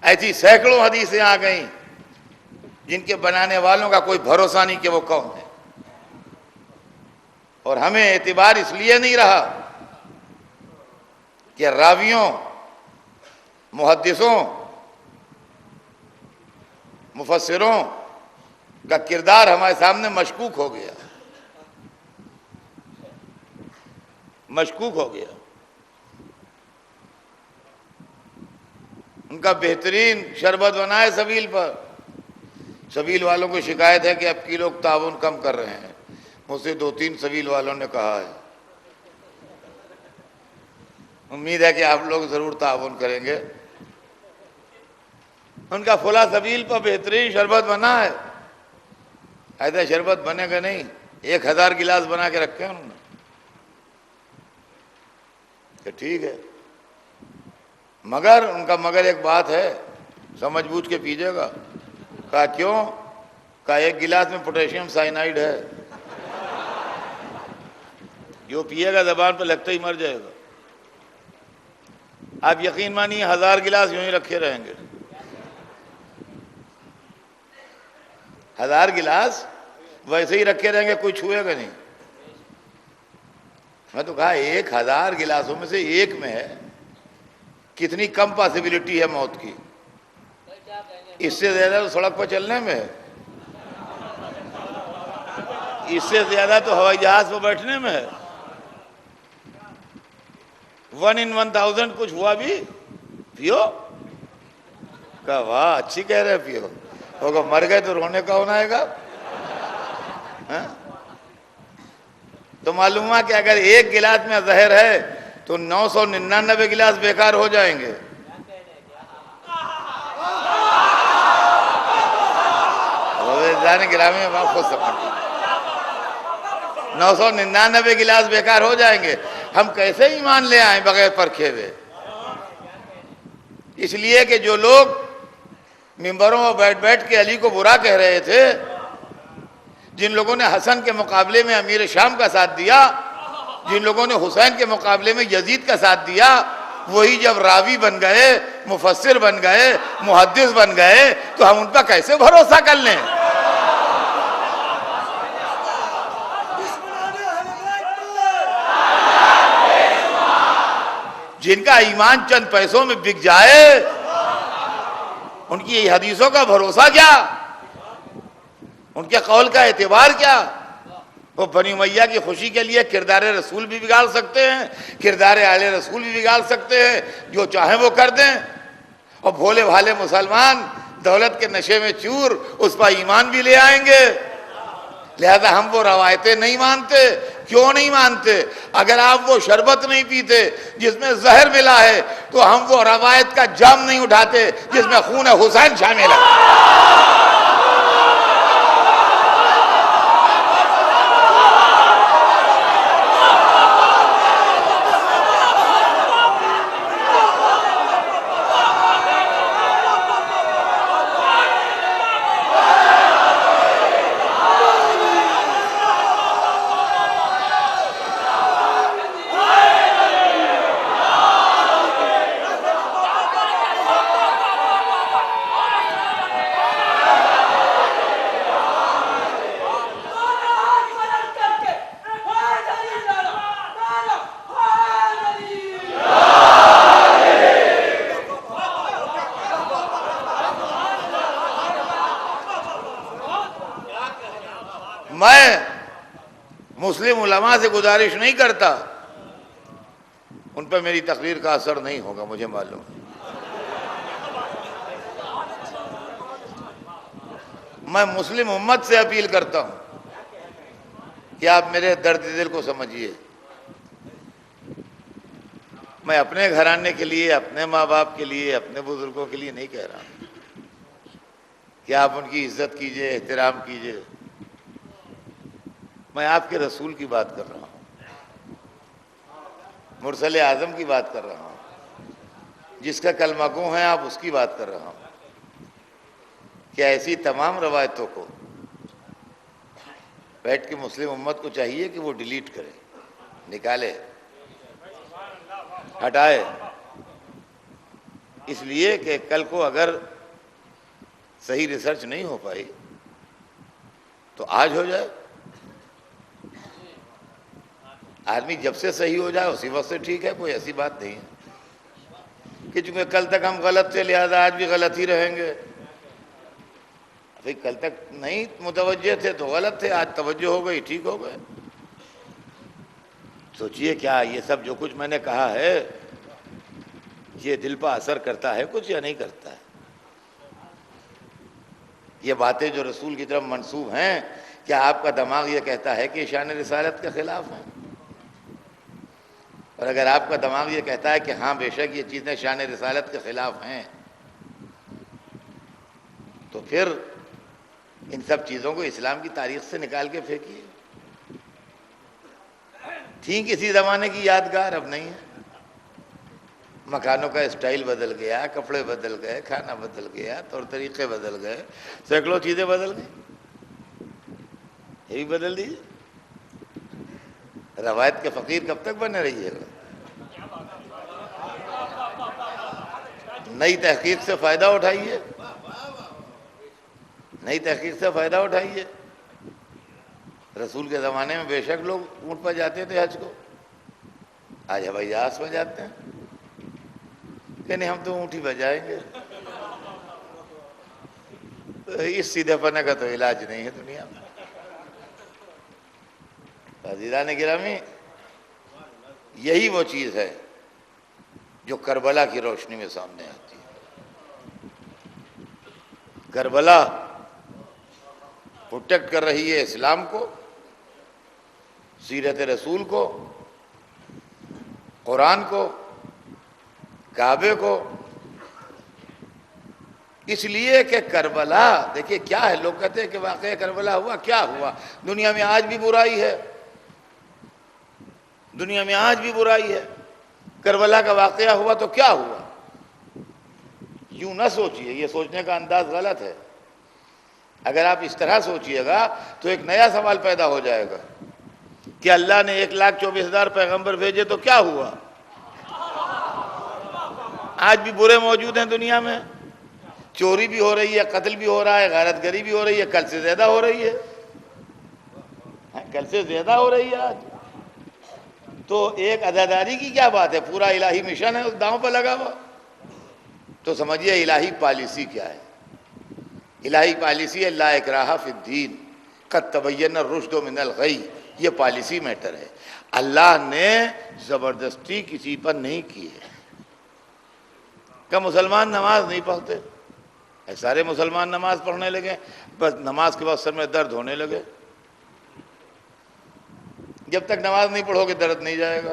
ایسی سینکڑوں حدیثیں آ گئیں جن کے بنانے والوں کا کوئی بھروسہ نہیں کہ وہ کون ہے، اور ہمیں اعتبار اس لیے نہیں رہا کہ راویوں، محدثوں، مفسروں کا کردار ہمارے سامنے مشکوک ہو گیا، مشکوک ہو گیا۔ ان کا بہترین شربت بنا ہے سبیل پر، سبیل والوں کو شکایت ہے کہ اب کی لوگ تعاون کم کر رہے ہیں، مجھ سے 2-3 سبیل والوں نے کہا ہے، امید ہے کہ آپ لوگ ضرور تعاون کریں گے۔ ان کا فلاں سبیل پر بہترین شربت بنا ہے، ایسا شربت بنے گا نہیں، 1000 گلاس بنا کے رکھے ہیں انہوں نے، کہ ٹھیک ہے، مگر ان کا مگر ایک بات ہے، سمجھ بوجھ کے پیجیے گا۔ کہا کیوں؟ کہا 1 گلاس میں پوٹیشیم سائنائڈ ہے، جو پیے گا زبان پہ لگتا ہی مر جائے گا۔ آپ یقین مانیے 1000 گلاس یوں ہی رکھے رہیں گے، 1000 گلاس ویسے ہی رکھے رہیں گے، کوئی چھوئے گا نہیں۔ میں تو کہا 1000 گلاسوں میں سے ایک میں ہے، کتنی کم پاسبلٹی ہے موت کی، اس سے زیادہ تو سڑک پر چلنے میں ہے، اس سے زیادہ تو ہوائی جہاز پر بیٹھنے میں ہے۔ 1 in 1000 کچھ ہوا بھی پیو؟ کہا واہ اچھی کہہ رہے پیو، ہوگا مر گئے تو رونے کا ہونا آئے گا۔ تو معلوم ہوا کہ اگر 1 گلاس میں زہر ہے تو 999 گلاس بیکار ہو جائیں گے۔ گرامی میں آپ خود سمجھیں، 999 گلاس بیکار ہو جائیں گے۔ ہم کیسے ایمان لے آئیں بغیر پرکھے ہوئے؟ اس لیے کہ جو لوگ ممبروں میں بیٹھ بیٹھ کے علی کو برا کہہ رہے تھے، جن لوگوں نے حسن کے مقابلے میں امیر شام کا ساتھ دیا، جن لوگوں نے حسین کے مقابلے میں یزید کا ساتھ دیا، وہی جب راوی بن گئے، مفسر بن گئے، محدث بن گئے، تو ہم ان پر کیسے بھروسہ کر لیں؟ جن کا ایمان چند پیسوں میں بک جائے، ان کی حدیثوں کا بھروسہ کیا؟ ان کے قول کا اعتبار کیا؟ وہ بنی امیہ کی خوشی کے لیے کردار رسول بھی بگاڑ سکتے ہیں، کردار آل رسول بھی بگاڑ سکتے ہیں، جو چاہیں وہ کر دیں، اور بھولے بھالے مسلمان دولت کے نشے میں چور اس پر ایمان بھی لے آئیں گے۔ لہذا ہم وہ روایتیں نہیں مانتے۔ کیوں نہیں مانتے؟ اگر آپ وہ شربت نہیں پیتے جس میں زہر ملا ہے تو ہم وہ روایت کا جام نہیں اٹھاتے جس میں خون حسین شامل ہے۔ مسلم علماء سے گزارش نہیں کرتا، ان پہ میری تقریر کا اثر نہیں ہوگا، مجھے معلوم ہے۔ میں مسلم امت سے اپیل کرتا ہوں کہ آپ میرے درد دل کو سمجھیے۔ میں اپنے گھرانے کے لیے، اپنے ماں باپ کے لیے، اپنے بزرگوں کے لیے نہیں کہہ رہا ہوں کہ آپ ان کی عزت کیجئے، احترام کیجئے۔ میں آپ کے رسول کی بات کر رہا ہوں، مرسل اعظم کی بات کر رہا ہوں، جس کا کلمہ گو ہے آپ اس کی بات کر رہا ہوں کہ ایسی تمام روایتوں کو بیٹھ کے مسلم امت کو چاہیے کہ وہ ڈیلیٹ کرے، نکالے، ہٹائے، اس لیے کہ کل کو اگر صحیح ریسرچ نہیں ہو پائی تو آج ہو جائے۔ آدمی جب سے صحیح ہو جائے اسی وقت سے ٹھیک ہے، کوئی ایسی بات نہیں ہے کہ چونکہ کل تک ہم غلط تھے لہذا آج بھی غلط ہی رہیں گے۔ بھئی کل تک نہیں متوجہ تھے تو غلط تھے، آج توجہ ہو گئی، ٹھیک ہو گئے۔ سوچئے کیا یہ سب جو کچھ میں نے کہا ہے یہ دل پر اثر کرتا ہے کچھ یا نہیں کرتا ہے؟ یہ باتیں جو رسول کی طرف منسوب ہیں، کیا آپ کا دماغ یہ کہتا ہے کہ شان رسالت کے خلاف ہیں؟ اور اگر آپ کا دماغ یہ کہتا ہے کہ ہاں بے شک یہ چیزیں شان رسالت کے خلاف ہیں، تو پھر ان سب چیزوں کو اسلام کی تاریخ سے نکال کے پھینکیے۔ تھیں کسی زمانے کی یادگار، اب نہیں ہے۔ مکانوں کا اسٹائل بدل گیا، کپڑے بدل گئے، کھانا بدل گیا، طور طریقے بدل گئے، سینکڑوں چیزیں بدل گئی، یہ بھی بدل دیجیے۔ روایت کے فقیر کب تک بنے رہیے گا؟ نئی تحقیق سے فائدہ اٹھائیے، نئی تحقیق سے فائدہ اٹھائیے۔ رسول کے زمانے میں بے شک لوگ اونٹ پر جاتے تھے حج کو، آج ہوائی جہاز پر جاتے ہیں کہ نہیں ہم تو اونٹ ہی پر جائیں گے۔ اس سیدھے پنے کا تو علاج نہیں ہے دنیا میں۔ عزیزان گرامی، یہی وہ چیز ہے جو کربلا کی روشنی میں سامنے آتی ہے۔ کربلا پروٹیکٹ کر رہی ہے اسلام کو، سیرت رسول کو، قرآن کو، کعبے کو، اس لیے کہ کربلا، دیکھیے کیا ہے، لوگ کہتے ہیں کہ واقعہ کربلا ہوا، کیا ہوا؟ دنیا میں آج بھی برائی ہے، دنیا میں آج بھی برائی ہے۔ کربلا کا واقعہ ہوا تو کیا ہوا؟ یوں نہ سوچئے، یہ سوچنے کا انداز غلط ہے۔ اگر آپ اس طرح سوچئے گا تو ایک نیا سوال پیدا ہو جائے گا کہ اللہ نے 1,24,000 پیغمبر بھیجے تو کیا ہوا؟ آج بھی برے موجود ہیں دنیا میں، چوری بھی ہو رہی ہے، قتل بھی ہو رہا ہے، غارت گری بھی ہو رہی ہے، کل سے زیادہ ہو رہی ہے، کل سے زیادہ ہو رہی ہے آج۔ تو ایک عزاداری کی کیا بات ہے؟ پورا الہی مشن ہے اس داؤں پر لگا ہوا۔ تو سمجھیے الہی پالیسی کیا ہے؟ الہی پالیسی ہے لا اکراہ فی الدین قد تبین الرشد من الغی، یہ پالیسی میٹر ہے۔ اللہ نے زبردستی کسی پر نہیں کی ہے کہ مسلمان نماز نہیں پڑھتے، سارے مسلمان نماز پڑھنے لگے، بس نماز کے بعد سر میں درد ہونے لگے۔ جب تک نماز نہیں پڑھو گے درد نہیں جائے گا،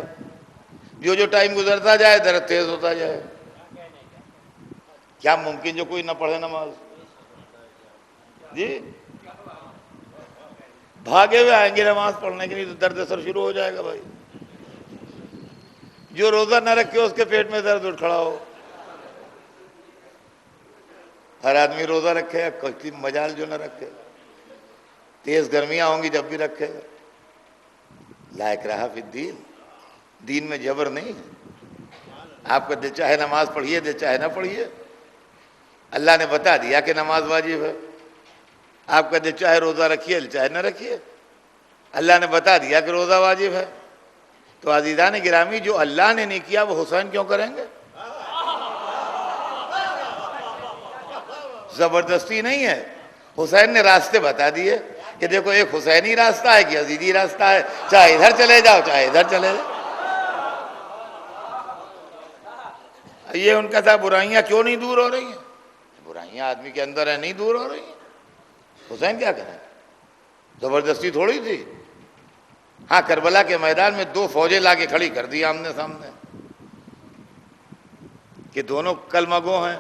جو ٹائم گزرتا جائے درد تیز ہوتا جائے۔ کیا ممکن جو کوئی نہ پڑھے نماز؟ جی بھاگے ہوئے آئیں گے نماز پڑھنے کے لیے تو درد سر شروع ہو جائے گا بھائی۔ جو روزہ نہ رکھے اس کے پیٹ میں درد اٹھ کھڑا ہو۔ ہر آدمی روزہ رکھے، کوئی مجال جو نہ رکھے، تیز گرمیاں ہوں گی جب بھی رکھے گا۔ لا اکراہ فی الدین، دین میں جبر نہیں ہے۔ آپ کا دل چاہے نماز پڑھیے، دل چاہے نہ پڑھیے، اللہ نے بتا دیا کہ نماز واجب ہے۔ آپ کا دل چاہے روزہ رکھیے، دل چاہے نہ رکھیے، اللہ نے بتا دیا کہ روزہ واجب ہے۔ تو عزیزان گرامی، جو اللہ نے نہیں کیا وہ حسین کیوں کریں گے؟ زبردستی نہیں ہے، حسین نے راستے بتا دیے۔ کہ دیکھو ایک حسینی راستہ ہے کہ یزیدی راستہ ہے، چاہے ادھر چلے جاؤ چاہے ادھر چلے جاؤ۔ یہ ان کا تھا برائیاں کیوں نہیں دور ہو رہی ہیں؟ برائیاں آدمی کے اندر ہیں، نہیں دور ہو رہی ہیں۔ حسین کیا کریں، زبردستی تھوڑی تھی۔ ہاں کربلا کے میدان میں 2 فوجیں لا کے کھڑی کر دی آمنے سامنے کہ دونوں کلمہ گو ہیں،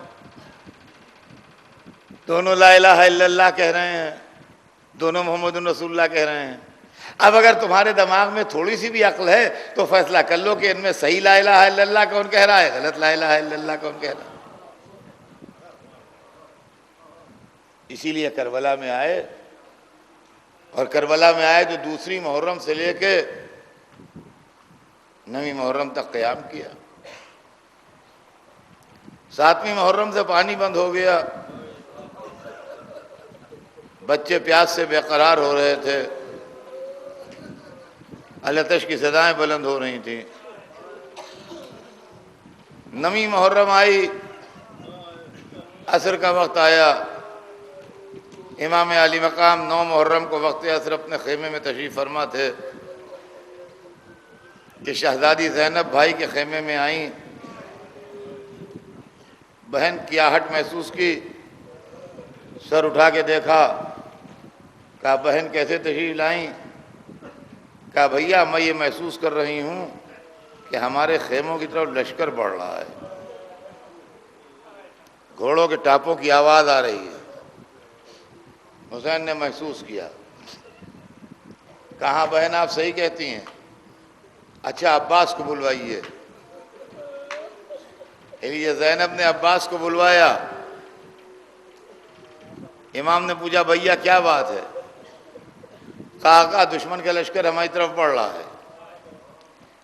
دونوں لا الہ الا اللہ کہہ رہے ہیں، دونوں محمد رسول اللہ کہہ رہے ہیں۔ اب اگر تمہارے دماغ میں تھوڑی سی بھی عقل ہے تو فیصلہ کر لو کہ ان میں صحیح لا الہ الا اللہ کون کہہ رہا ہے، غلط لا الہ الا اللہ کون کہہ رہا ہے۔ اسی لیے کربلا میں آئے، اور کربلا میں آئے تو دوسری محرم سے لے کے 9ویں محرم تک قیام کیا۔ 7ویں محرم سے پانی بند ہو گیا، بچے پیاس سے بے قرار ہو رہے تھے، التش کی صدائیں بلند ہو رہی تھیں۔ 9ویں محرم آئی، عصر کا وقت آیا، امام علی مقام 9 محرم کو وقت عصر اپنے خیمے میں تشریف فرما تھے کہ شہزادی زینب بھائی کے خیمے میں آئیں۔ بہن کی آہٹ محسوس کی، سر اٹھا کے دیکھا، کہا بہن کیسے تشریف لائیں؟ کہا بھیا میں یہ محسوس کر رہی ہوں کہ ہمارے خیموں کی طرف لشکر بڑھ رہا ہے، گھوڑوں کے ٹاپوں کی آواز آ رہی ہے۔ حسین نے محسوس کیا، کہا بہن آپ صحیح کہتی ہیں، اچھا عباس کو بلوائیے۔ یہ زینب نے عباس کو بلوایا۔ امام نے پوچھا بھیا کیا بات ہے؟ کہا دشمن کا لشکر ہماری طرف بڑھ رہا ہے۔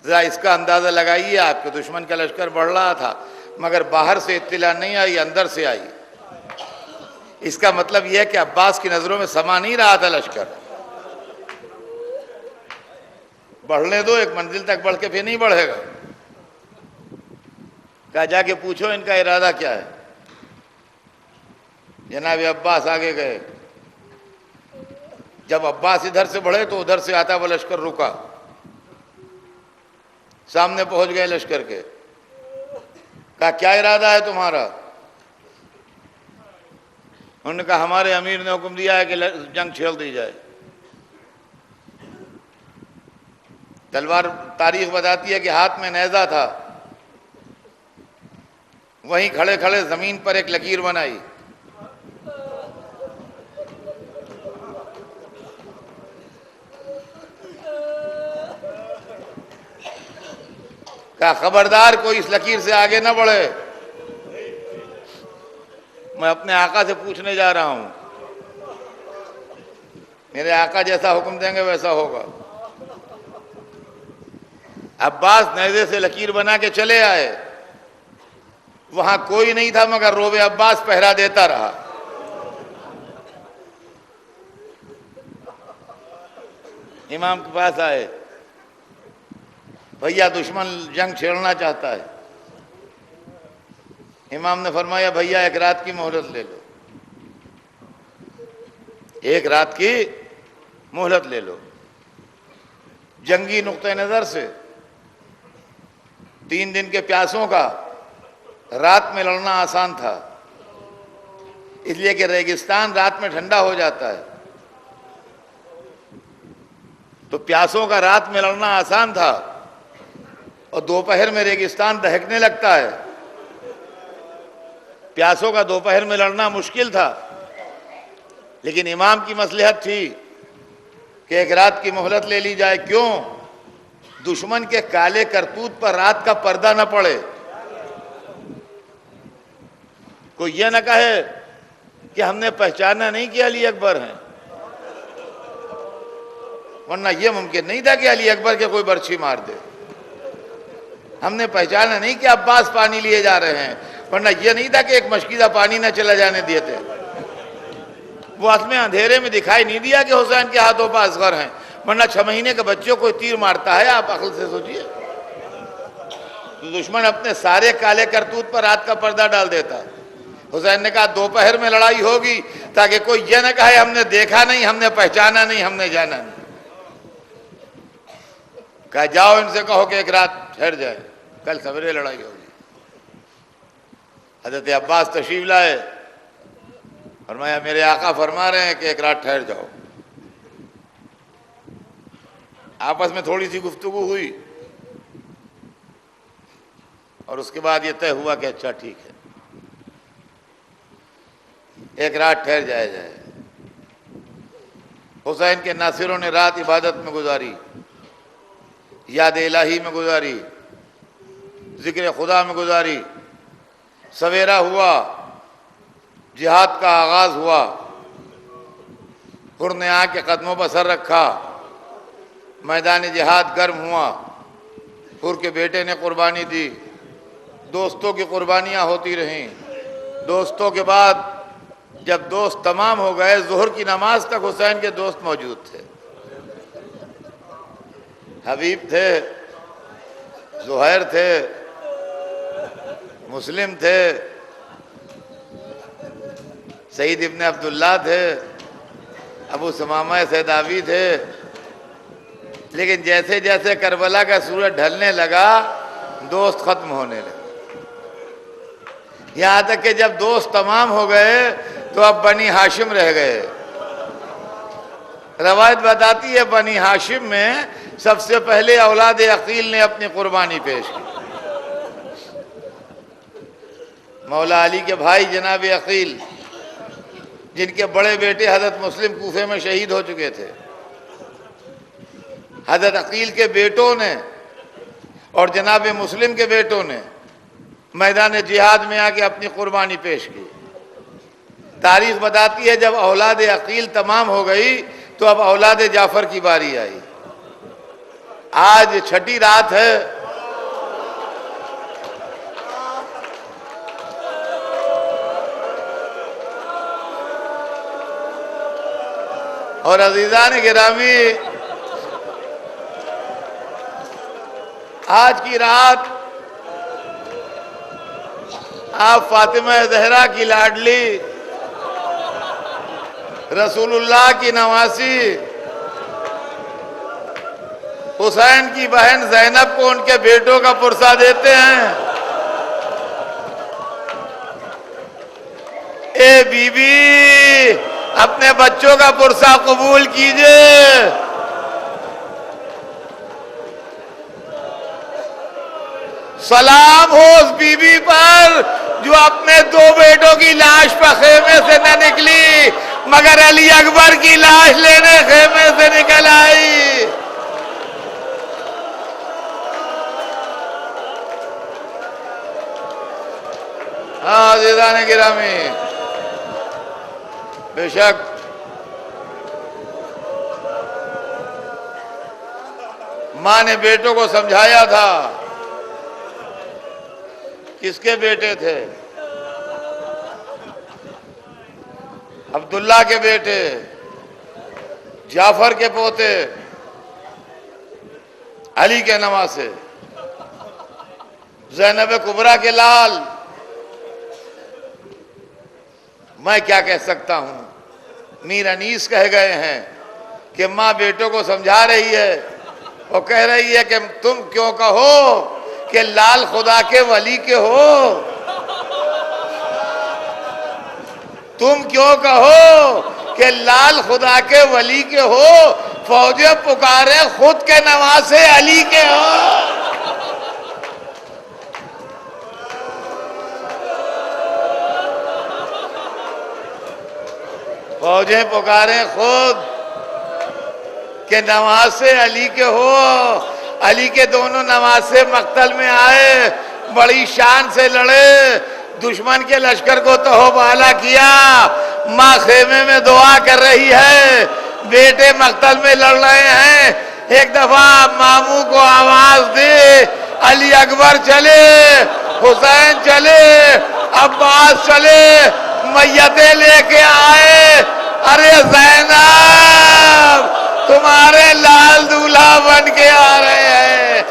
ذرا اس کا اندازہ لگائیے آپ کہ دشمن کا لشکر بڑھ رہا تھا مگر باہر سے اطلاع نہیں آئی، اندر سے آئی۔ اس کا مطلب یہ ہے کہ عباس کی نظروں میں سما نہیں رہا تھا لشکر۔ بڑھنے دو، ایک منزل تک بڑھ کے پھر نہیں بڑھے گا۔ کہا جا کے پوچھو ان کا ارادہ کیا ہے۔ جناب عباس آگے گئے، جب عباس ادھر سے بڑھے تو ادھر سے آتا وہ لشکر رکا، سامنے پہنچ گئے لشکر کے۔ کہا کیا ارادہ ہے تمہارا؟ انہوں نے کہا ہمارے امیر نے حکم دیا ہے کہ جنگ چھیڑ دی جائے۔ تلوار تاریخ بتاتی ہے کہ ہاتھ میں نیزہ تھا، وہیں کھڑے کھڑے زمین پر ایک لکیر بنائی، کہا خبردار کوئی اس لکیر سے آگے نہ بڑھے، میں اپنے آقا سے پوچھنے جا رہا ہوں، میرے آقا جیسا حکم دیں گے ویسا ہوگا۔ عباس نیزے سے لکیر بنا کے چلے آئے، وہاں کوئی نہیں تھا مگر روب عباس پہرا دیتا رہا۔ امام کے پاس آئے، بھیا دشمن جنگ چھیڑنا چاہتا ہے۔ امام نے فرمایا بھیا ایک رات کی مہلت لے لو، ایک رات کی مہلت لے لو۔ جنگی نقطہ نظر سے 3 دن کے پیاسوں کا رات میں لڑنا آسان تھا، اس لیے کہ ریگستان رات میں ٹھنڈا ہو جاتا ہے، تو پیاسوں کا رات میں لڑنا آسان تھا، اور دوپہر میں ریگستان دہکنے لگتا ہے، پیاسوں کا دوپہر میں لڑنا مشکل تھا۔ لیکن امام کی مصلحت تھی کہ ایک رات کی مہلت لے لی جائے۔ کیوں؟ دشمن کے کالے کرتوت پر رات کا پردہ نہ پڑے، کوئی یہ نہ کہے کہ ہم نے پہچانا نہیں کہ علی اکبر ہیں، ورنہ یہ ممکن نہیں تھا کہ علی اکبر کے کوئی برچھی مار دے۔ ہم نے پہچانا نہیں کہ عباس پانی لیے جا رہے ہیں، ورنہ یہ نہیں تھا کہ ایک مشکیزہ پانی نہ چلا جانے دیے تھے۔ وہ اس میں اندھیرے میں دکھائی نہیں دیا کہ حسین کے ہاتھوں پر اصغر ہیں، ورنہ 6 مہینے کے بچوں کو تیر مارتا ہے، آپ عقل سے سوچئے۔ تو دشمن اپنے سارے کالے کرتوت پر رات کا پردہ ڈال دیتا۔ حسین نے کہا دوپہر میں لڑائی ہوگی، تاکہ کوئی یہ نہ کہے ہم نے دیکھا نہیں، ہم نے پہچانا نہیں، ہم نے جانا نہیں۔ کہا جاؤ ان سے کہو کہ ایک رات ٹھہر جائے، کل سویرے لڑائی ہوگی۔ حضرت عباس تشریف لائے، فرمایا میرے آقا فرما رہے ہیں کہ ایک رات ٹھہر جاؤ۔ آپس میں تھوڑی سی گفتگو ہوئی اور اس کے بعد یہ طے ہوا کہ اچھا ٹھیک ہے، ایک رات ٹھہر جائے۔ حسین کے ناصروں نے رات عبادت میں گزاری، یاد الہی میں گزاری، ذکر خدا میں گزاری۔ سویرا ہوا، جہاد کا آغاز ہوا، حر نے آ کے قدموں پر سر رکھا، میدان جہاد گرم ہوا، حر کے بیٹے نے قربانی دی، دوستوں کی قربانیاں ہوتی رہیں۔ دوستوں کے بعد جب دوست تمام ہو گئے، ظہر کی نماز تک حسین کے دوست موجود تھے۔ حبیب تھے، زہیر تھے، مسلم تھے، سعید ابن عبداللہ تھے، ابو ثمامہ سیداوی تھے۔ لیکن جیسے جیسے کربلا کا سورج ڈھلنے لگا، دوست ختم ہونے لگے، یہاں تک کہ جب دوست تمام ہو گئے تو اب بنی ہاشم رہ گئے۔ روایت بتاتی ہے بنی ہاشم میں سب سے پہلے اولاد عقیل نے اپنی قربانی پیش کی۔ مولا علی کے بھائی جناب عقیل، جن کے بڑے بیٹے حضرت مسلم کوفے میں شہید ہو چکے تھے، حضرت عقیل کے بیٹوں نے اور جناب مسلم کے بیٹوں نے میدان جہاد میں آ کے اپنی قربانی پیش کی۔ تاریخ بتاتی ہے جب اولاد عقیل تمام ہو گئی تو اب اولاد جعفر کی باری آئی۔ آج چھٹی رات ہے، اور عزیزان گرامی، آج کی رات آپ فاطمہ زہرا کی لاڈلی، رسول اللہ کی نواسی، حسین کی بہن زینب کو ان کے بیٹوں کا پرسہ دیتے ہیں۔ اے بی بی، اپنے بچوں کا پرسہ قبول کیجئے۔ سلام ہو اس بی بی پر جو اپنے دو بیٹوں کی لاش پر خیمے سے نہ نکلی، مگر علی اکبر کی لاش لینے خیمے سے نکل آئی۔ ہاں عزیزان گرامی، بے شک ماں نے بیٹوں کو سمجھایا تھا۔ کس کے بیٹے تھے؟ عبداللہ کے بیٹے، جعفر کے پوتے، علی کے نواسے، زینب کبریٰ کے لال۔ میں کیا کہہ سکتا ہوں؟ میر انیس کہہ گئے ہیں کہ ماں بیٹوں کو سمجھا رہی ہے، وہ کہہ رہی ہے کہ تم کیوں کہو کہ لال خدا کے ولی کے ہو، تم کیوں کہو کہ لال خدا کے ولی کے ہو، فوجیں پکارے خود کے نواسے علی کے ہو۔ فوجیں پکارے خود کہ نواسے علی کے ہو۔ علی کے دونوں نواسے مقتل میں آئے، بڑی شان سے لڑے، دشمن کے لشکر کو تہو بالا کیا۔ ماں خیمے میں دعا کر رہی ہے، بیٹے مقتل میں لڑ رہے ہیں۔ ایک دفعہ ماموں کو آواز دی، علی اکبر چلے، حسین چلے، عباس چلے، میتیں لے کے آئے۔ ارے زینب، تمہارے لال دولہا بن کے آ رہے ہیں،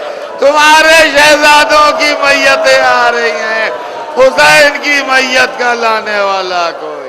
تمہارے شہزادوں کی میتیں آ رہی ہیں، حسین کی میت کا لانے والا کوئی